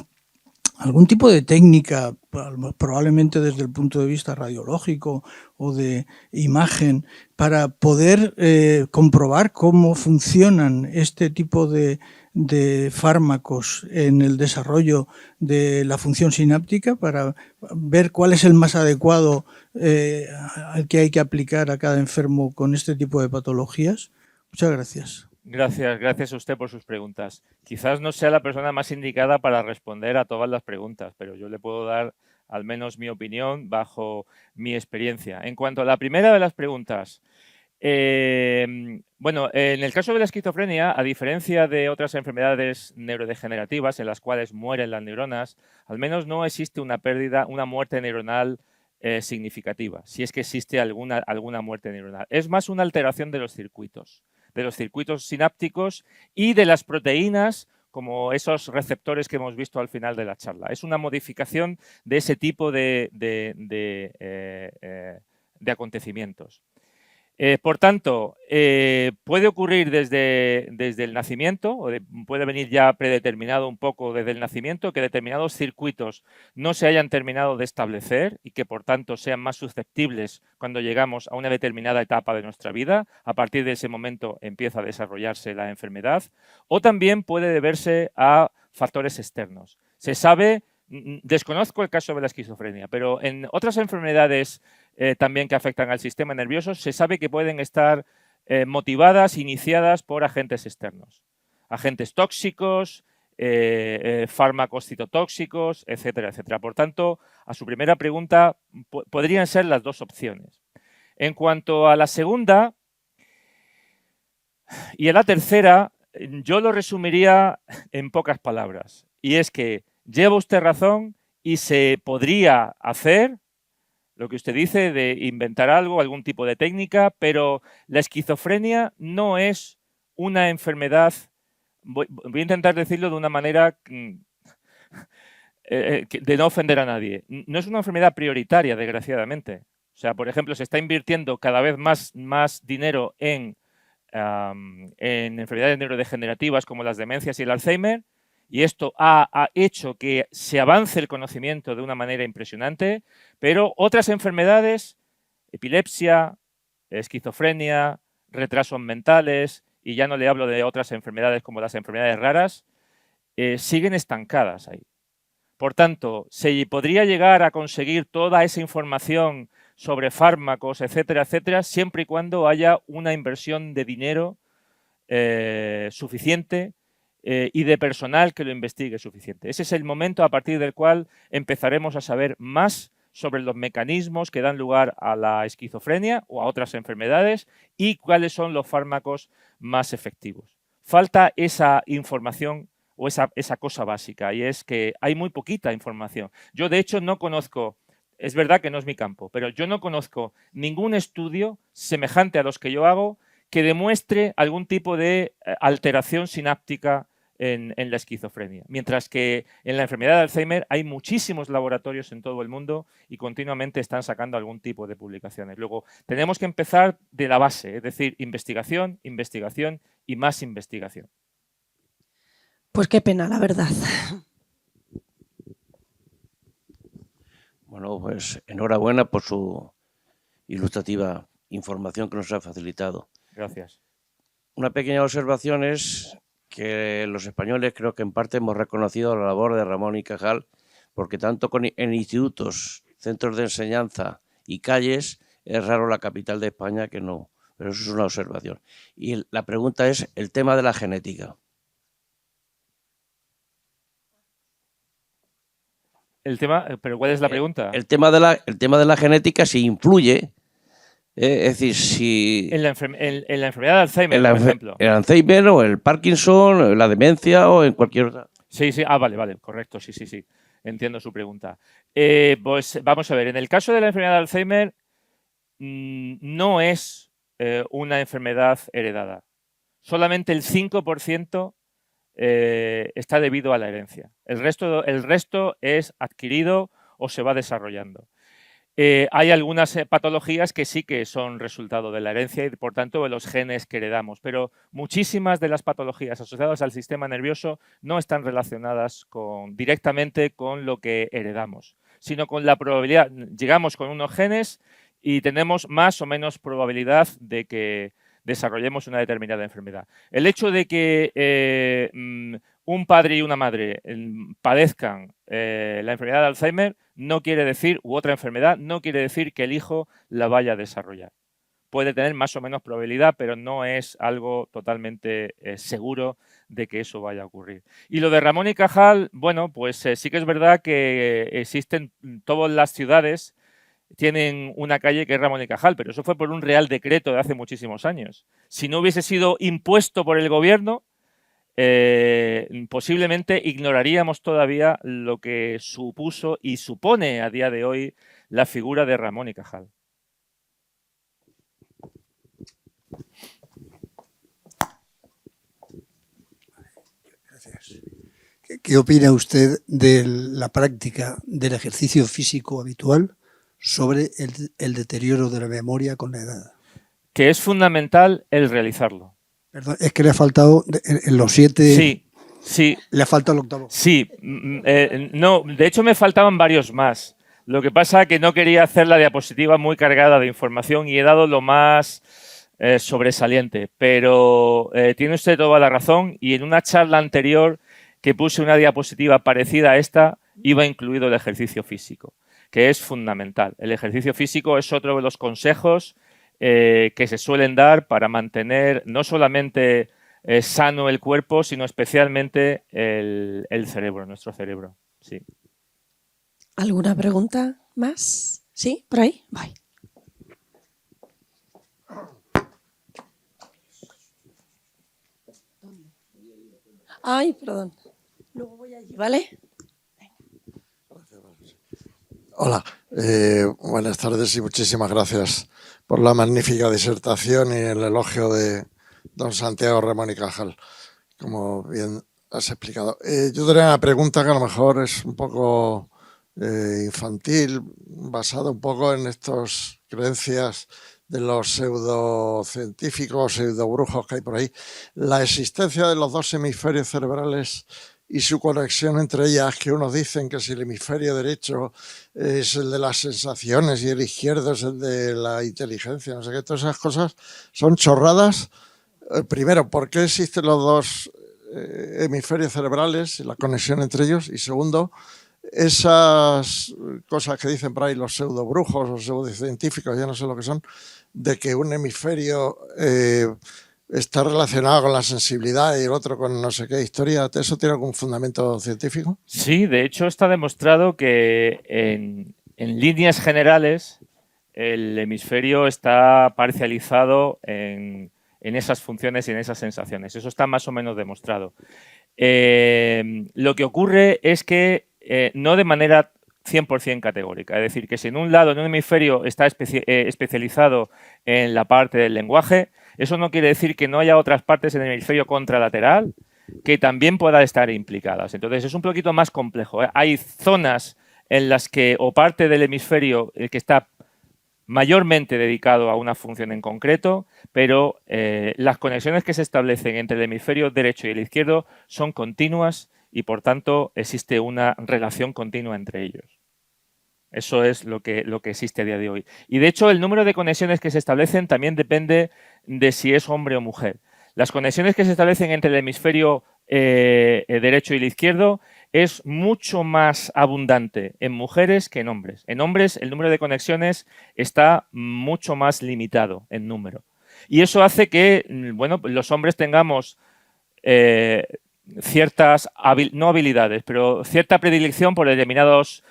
técnica, probablemente desde el punto de vista radiológico o de imagen, para poder comprobar cómo funcionan este tipo de fármacos en el desarrollo de la función sináptica, para ver cuál es el más adecuado al que hay que aplicar a cada enfermo con este tipo de patologías? Muchas gracias. Gracias a usted por sus preguntas. Quizás no sea la persona más indicada para responder a todas las preguntas, pero yo le puedo dar al menos mi opinión bajo mi experiencia. En cuanto a la primera de las preguntas, bueno, en el caso de la esquizofrenia, a diferencia de otras enfermedades neurodegenerativas en las cuales mueren las neuronas, al menos no existe una muerte neuronal significativa, si es que existe alguna muerte neuronal. Es más una alteración de los circuitos sinápticos y de las proteínas, como esos receptores que hemos visto al final de la charla. Es una modificación de ese tipo de acontecimientos. Por tanto, puede ocurrir desde el nacimiento, o puede venir ya predeterminado un poco desde el nacimiento, que determinados circuitos no se hayan terminado de establecer y que por tanto sean más susceptibles cuando llegamos a una determinada etapa de nuestra vida. A partir de ese momento empieza a desarrollarse la enfermedad. O también puede deberse a factores externos. Se sabe, desconozco el caso de la esquizofrenia, pero en otras enfermedades también que afectan al sistema nervioso, se sabe que pueden estar motivadas, iniciadas por agentes externos. Agentes tóxicos, fármacos citotóxicos, etcétera, etcétera. Por tanto, a su primera pregunta, podrían ser las dos opciones. En cuanto a la segunda y a la tercera, yo lo resumiría en pocas palabras. Y es que lleva usted razón y se podría hacer lo que usted dice de inventar algo, algún tipo de técnica, pero la esquizofrenia no es una enfermedad, voy a intentar decirlo de una manera de no ofender a nadie, no es una enfermedad prioritaria, desgraciadamente. O sea, por ejemplo, se está invirtiendo cada vez más dinero en enfermedades neurodegenerativas como las demencias y el Alzheimer, y esto ha hecho que se avance el conocimiento de una manera impresionante, pero otras enfermedades, epilepsia, esquizofrenia, retrasos mentales, y ya no le hablo de otras enfermedades como las enfermedades raras, siguen estancadas ahí. Por tanto, se podría llegar a conseguir toda esa información sobre fármacos, etcétera, etcétera, siempre y cuando haya una inversión de dinero suficiente y de personal que lo investigue suficiente. Ese es el momento a partir del cual empezaremos a saber más sobre los mecanismos que dan lugar a la esquizofrenia o a otras enfermedades y cuáles son los fármacos más efectivos. Falta esa información o esa cosa básica, y es que hay muy poquita información. Yo, de hecho, no conozco, es verdad que no es mi campo, pero yo no conozco ningún estudio semejante a los que yo hago que demuestre algún tipo de alteración sináptica en la esquizofrenia. Mientras que en la enfermedad de Alzheimer hay muchísimos laboratorios en todo el mundo y continuamente están sacando algún tipo de publicaciones. Luego, tenemos que empezar de la base, es decir, investigación, investigación y más investigación. Pues qué pena, la verdad. Bueno, pues enhorabuena por su ilustrativa información que nos ha facilitado. Gracias. Una pequeña observación es que los españoles creo que en parte hemos reconocido la labor de Ramón y Cajal, porque tanto en institutos, centros de enseñanza y calles, es raro la capital de España que no. Pero eso es una observación. Y la pregunta es el tema de la genética. El tema, ¿pero cuál es la pregunta? El tema de la genética si influye, es decir, si... En la enfermedad de Alzheimer, por ejemplo. El Alzheimer o el Parkinson, la demencia o en cualquier otra. Sí, sí, vale, correcto, sí. Entiendo su pregunta. Pues vamos a ver, en el caso de la enfermedad de Alzheimer, no es una enfermedad heredada. Solamente el 5% está debido a la herencia. El resto es adquirido o se va desarrollando. Hay algunas patologías que sí que son resultado de la herencia y, por tanto, de los genes que heredamos, pero muchísimas de las patologías asociadas al sistema nervioso no están relacionadas directamente con lo que heredamos, sino con la probabilidad. Llegamos con unos genes y tenemos más o menos probabilidad de que desarrollemos una determinada enfermedad. El hecho de que un padre y una madre padezcan la enfermedad de Alzheimer no quiere decir, u otra enfermedad, no quiere decir que el hijo la vaya a desarrollar. Puede tener más o menos probabilidad, pero no es algo totalmente seguro de que eso vaya a ocurrir. Y lo de Ramón y Cajal, bueno, pues sí que es verdad que existen todas las ciudades, tienen una calle que es Ramón y Cajal, pero eso fue por un real decreto de hace muchísimos años. Si no hubiese sido impuesto por el gobierno, posiblemente ignoraríamos todavía lo que supuso y supone a día de hoy la figura de Ramón y Cajal. Gracias. ¿Qué opina usted de la práctica del ejercicio físico habitual sobre el deterioro de la memoria con la edad? que es fundamental el realizarlo. Perdón, es que le ha faltado en los 7. Sí, sí. Le ha faltado el octavo. Sí, no, de hecho me faltaban varios más. Lo que pasa es que no quería hacer la diapositiva muy cargada de información y he dado lo más sobresaliente. Pero tiene usted toda la razón y en una charla anterior que puse una diapositiva parecida a esta, iba incluido el ejercicio físico, que es fundamental. El ejercicio físico es otro de los consejos que se suelen dar para mantener no solamente sano el cuerpo, sino especialmente el cerebro, nuestro cerebro. Sí. ¿Alguna pregunta más? ¿Sí? ¿Por ahí? Bye. Ay, perdón. Luego voy allí, ¿vale? Hola, buenas tardes y muchísimas gracias por la magnífica disertación y el elogio de don Santiago Ramón y Cajal, como bien has explicado. Yo tenía una pregunta que a lo mejor es un poco infantil, basada un poco en estas creencias de los pseudocientíficos, pseudobrujos que hay por ahí. La existencia de los dos hemisferios cerebrales y su conexión entre ellas, que unos dicen que si el hemisferio derecho es el de las sensaciones y el izquierdo es el de la inteligencia, no sé qué, todas esas cosas son chorradas. Primero, ¿por qué existen los dos hemisferios cerebrales y la conexión entre ellos? Y segundo, esas cosas que dicen por ahí los pseudobrujos o pseudocientíficos, ya no sé lo que son, de que un hemisferio está relacionado con la sensibilidad y el otro con no sé qué historia. ¿Eso tiene algún fundamento científico? Sí, de hecho está demostrado que en líneas generales el hemisferio está parcializado en esas funciones y en esas sensaciones. Eso está más o menos demostrado. Lo que ocurre es que no de manera 100% categórica. Es decir, que si en un lado, en un hemisferio, está especializado en la parte del lenguaje, eso no quiere decir que no haya otras partes en el hemisferio contralateral que también puedan estar implicadas. Entonces, es un poquito más complejo. Hay zonas en las que, o parte del hemisferio que está mayormente dedicado a una función en concreto, pero las conexiones que se establecen entre el hemisferio derecho y el izquierdo son continuas y, por tanto, existe una relación continua entre ellos. Eso es lo que existe a día de hoy. Y, de hecho, el número de conexiones que se establecen también depende de si es hombre o mujer. Las conexiones que se establecen entre el hemisferio derecho y el izquierdo es mucho más abundante en mujeres que en hombres. En hombres el número de conexiones está mucho más limitado en número. Y eso hace que, bueno, los hombres tengamos ciertas, no habilidades, pero cierta predilección por determinados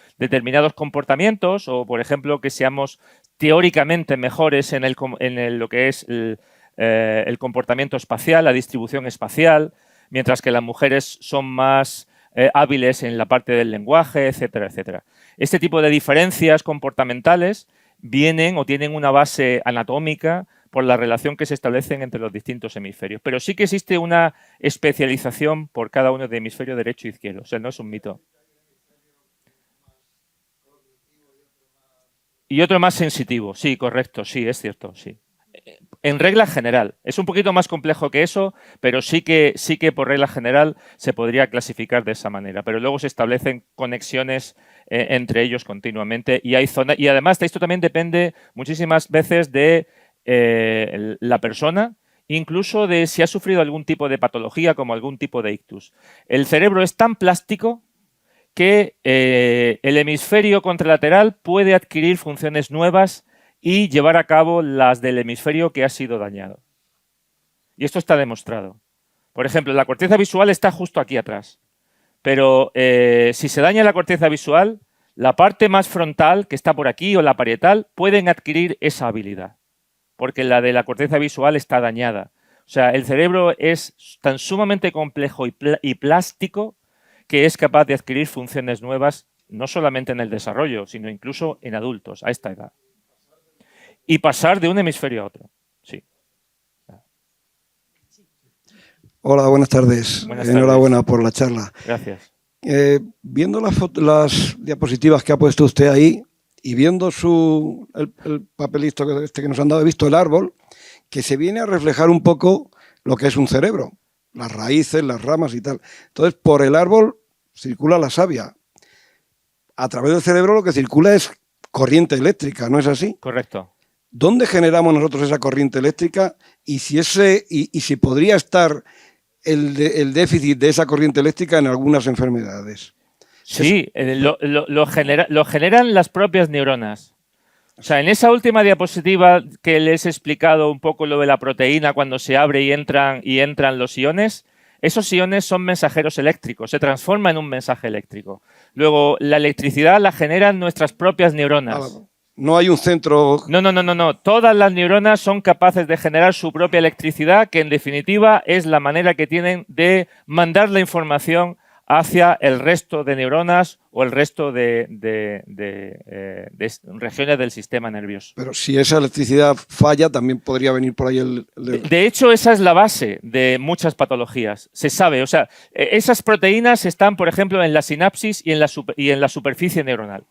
comportamientos, o, por ejemplo, que seamos teóricamente mejores en lo que es el comportamiento espacial, la distribución espacial, mientras que las mujeres son más hábiles en la parte del lenguaje, etcétera, etcétera. Este tipo de diferencias comportamentales vienen o tienen una base anatómica por la relación que se establecen entre los distintos hemisferios. Pero sí que existe una especialización por cada uno de hemisferio derecho e izquierdo. O sea, no es un mito. Y otro más sensitivo. Sí, correcto. Sí, es cierto. Sí. En regla general. Es un poquito más complejo que eso, pero sí que por regla general se podría clasificar de esa manera. Pero luego se establecen conexiones entre ellos continuamente y hay zonas. Y además esto también depende muchísimas veces de la persona, incluso de si ha sufrido algún tipo de patología como algún tipo de ictus. El cerebro es tan plástico que el hemisferio contralateral puede adquirir funciones nuevas y llevar a cabo las del hemisferio que ha sido dañado. Y esto está demostrado. Por ejemplo, la corteza visual está justo aquí atrás. Pero si se daña la corteza visual, la parte más frontal, que está por aquí, o la parietal, pueden adquirir esa habilidad. Porque la de la corteza visual está dañada. O sea, el cerebro es tan sumamente complejo y plástico que es capaz de adquirir funciones nuevas, no solamente en el desarrollo, sino incluso en adultos, a esta edad. Y pasar de un hemisferio a otro. Sí. Hola, buenas tardes. Enhorabuena por la charla. Gracias. Viendo las diapositivas que ha puesto usted ahí y viendo el papelito que nos han dado, he visto el árbol, que se viene a reflejar un poco lo que es un cerebro, las raíces, las ramas y tal. Entonces, por el árbol circula la savia. A través del cerebro lo que circula es corriente eléctrica, ¿no es así? Correcto. ¿Dónde generamos nosotros esa corriente eléctrica? Y si podría estar el déficit de esa corriente eléctrica en algunas enfermedades. Sí, lo generan las propias neuronas. O sea, en esa última diapositiva que les he explicado un poco lo de la proteína cuando se abre y entran los iones, esos iones son mensajeros eléctricos, se transforma en un mensaje eléctrico. Luego, la electricidad la generan nuestras propias neuronas. No hay un centro... No. Todas las neuronas son capaces de generar su propia electricidad, que en definitiva es la manera que tienen de mandar la información hacia el resto de neuronas o el resto de regiones del sistema nervioso. Pero si esa electricidad falla, también podría venir por ahí De hecho, esa es la base de muchas patologías. Se sabe, o sea, esas proteínas están, por ejemplo, en la sinapsis y en la superficie neuronal.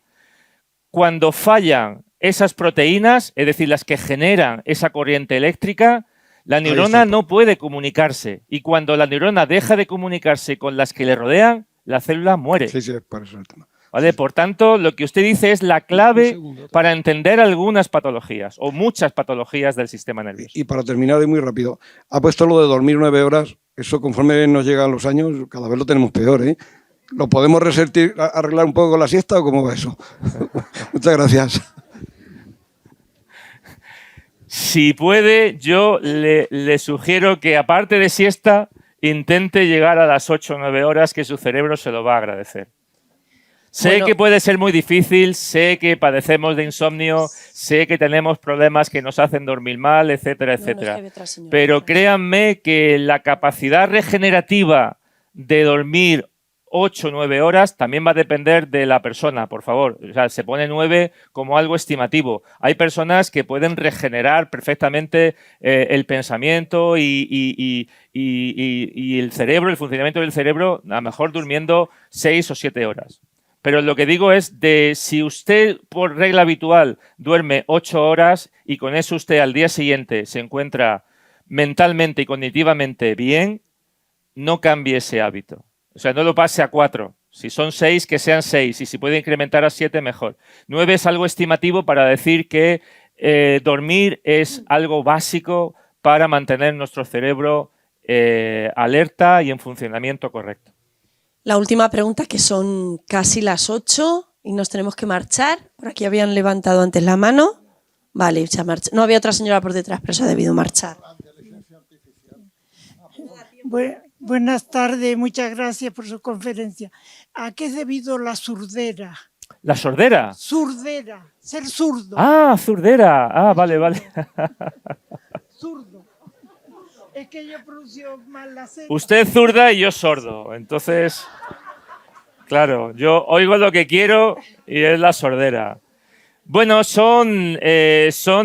Cuando fallan esas proteínas, es decir, las que generan esa corriente eléctrica, la neurona no puede comunicarse. Y cuando la neurona deja de comunicarse con las que le rodean, la célula muere. Sí, por eso es el tema. ¿Vale? Por tanto, lo que usted dice es la clave para entender algunas patologías o muchas patologías del sistema nervioso. Y para terminar, y muy rápido, ha puesto lo de dormir 9 horas. Eso, conforme nos llegan los años, cada vez lo tenemos peor, ¿eh? ¿Lo podemos arreglar un poco con la siesta o cómo va eso? Muchas gracias. Si puede, yo le sugiero que, aparte de siesta, intente llegar a las 8 o 9 horas, que su cerebro se lo va a agradecer. Sé que puede ser muy difícil, sé que padecemos de insomnio, sé que tenemos problemas que nos hacen dormir mal, etcétera, etcétera. Pero créanme que la capacidad regenerativa de dormir 8 o 9 horas también va a depender de la persona, por favor. O sea, se pone 9 como algo estimativo. Hay personas que pueden regenerar perfectamente el pensamiento y el cerebro, el funcionamiento del cerebro, a lo mejor durmiendo 6 o 7 horas. Pero lo que digo es de si usted por regla habitual duerme 8 horas y con eso usted al día siguiente se encuentra mentalmente y cognitivamente bien, no cambie ese hábito. O sea, no lo pase a 4. Si son 6, que sean 6. Y si puede incrementar a 7, mejor. 9 es algo estimativo para decir que dormir es algo básico para mantener nuestro cerebro alerta y en funcionamiento correcto. La última pregunta, que son casi las 8 y nos tenemos que marchar. Por aquí habían levantado antes la mano. Vale, se ha marchado. No había otra señora por detrás, pero se ha debido marchar. Buenas tardes, muchas gracias por su conferencia. ¿A qué es debido la surdera? ¿La sordera? Surdera, ser zurdo. Ah, zurdera. Ah, vale. Zurdo. Es que yo pronuncio mal la Z. Usted zurda y yo sordo. Entonces, claro, yo oigo lo que quiero y es la sordera. Bueno, son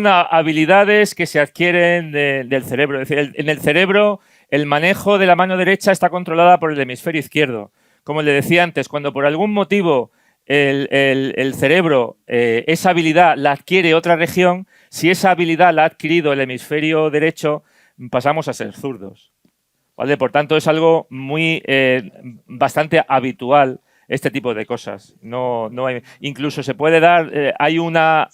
habilidades que se adquieren del cerebro. Es decir, en el cerebro el manejo de la mano derecha está controlada por el hemisferio izquierdo. Como le decía antes, cuando por algún motivo el cerebro esa habilidad la adquiere otra región, si esa habilidad la ha adquirido el hemisferio derecho, pasamos a ser zurdos. ¿Vale? Por tanto, es algo bastante habitual este tipo de cosas. Incluso se puede dar, hay una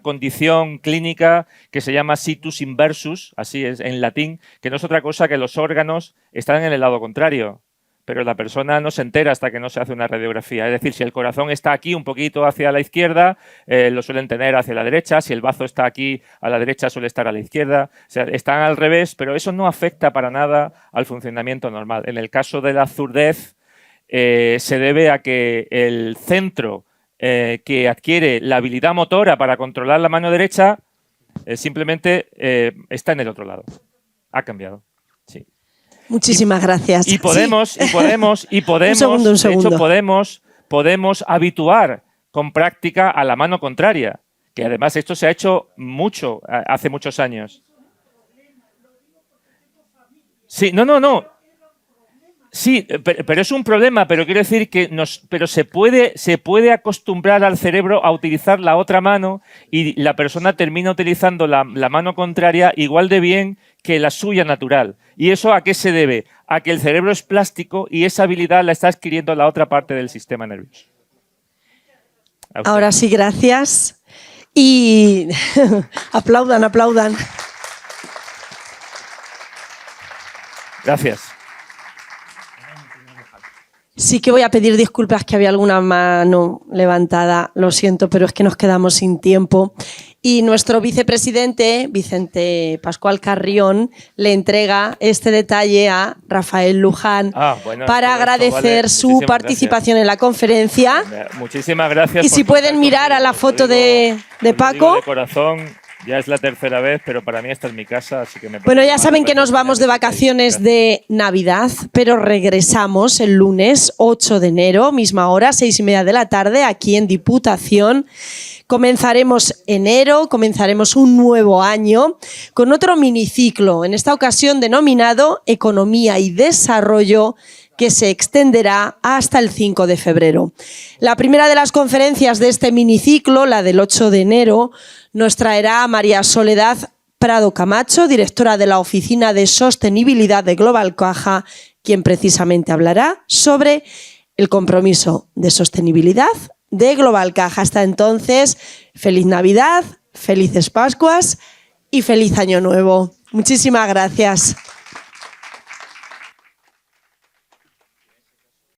condición clínica que se llama situs inversus, así es en latín, que no es otra cosa que los órganos están en el lado contrario, pero la persona no se entera hasta que no se hace una radiografía. Es decir, si el corazón está aquí un poquito hacia la izquierda, lo suelen tener hacia la derecha. Si el bazo está aquí a la derecha, suele estar a la izquierda. O sea, están al revés, pero eso no afecta para nada al funcionamiento normal. En el caso de la zurdez, se debe a que el centro que adquiere la habilidad motora para controlar la mano derecha simplemente está en el otro lado. Ha cambiado. Sí. Muchísimas gracias. Y podemos, un segundo. de hecho, podemos habituar con práctica a la mano contraria, que además esto se ha hecho mucho, hace muchos años. Sí, no. Sí, pero es un problema, pero quiero decir que se puede acostumbrar al cerebro a utilizar la otra mano y la persona termina utilizando la mano contraria igual de bien que la suya natural. ¿Y eso a qué se debe? A que el cerebro es plástico y esa habilidad la está adquiriendo la otra parte del sistema nervioso. Ahora sí, gracias. Y aplaudan, aplaudan. Gracias. Sí que voy a pedir disculpas que había alguna mano levantada, lo siento, pero es que nos quedamos sin tiempo. Y nuestro vicepresidente, Vicente Pascual Carrión, le entrega este detalle a Rafael Luján para agradecer su participación en la conferencia. Muchísimas gracias. Y si pueden mirar a la foto de Paco. De corazón. Ya es la tercera vez, pero para mí esta es mi casa, así que me... Bueno, ya saben que nos vamos de vacaciones de Navidad, pero regresamos el lunes 8 de enero, misma hora, 6:30 de la tarde, aquí en Diputación. Comenzaremos enero, comenzaremos un nuevo año con otro miniciclo, en esta ocasión denominado Economía y Desarrollo, que se extenderá hasta el 5 de febrero. La primera de las conferencias de este miniciclo, la del 8 de enero, nos traerá a María Soledad Prado Camacho, directora de la Oficina de Sostenibilidad de Global Caja, quien precisamente hablará sobre el compromiso de sostenibilidad de Global Caja. Hasta entonces, feliz Navidad, felices Pascuas y feliz Año Nuevo. Muchísimas gracias.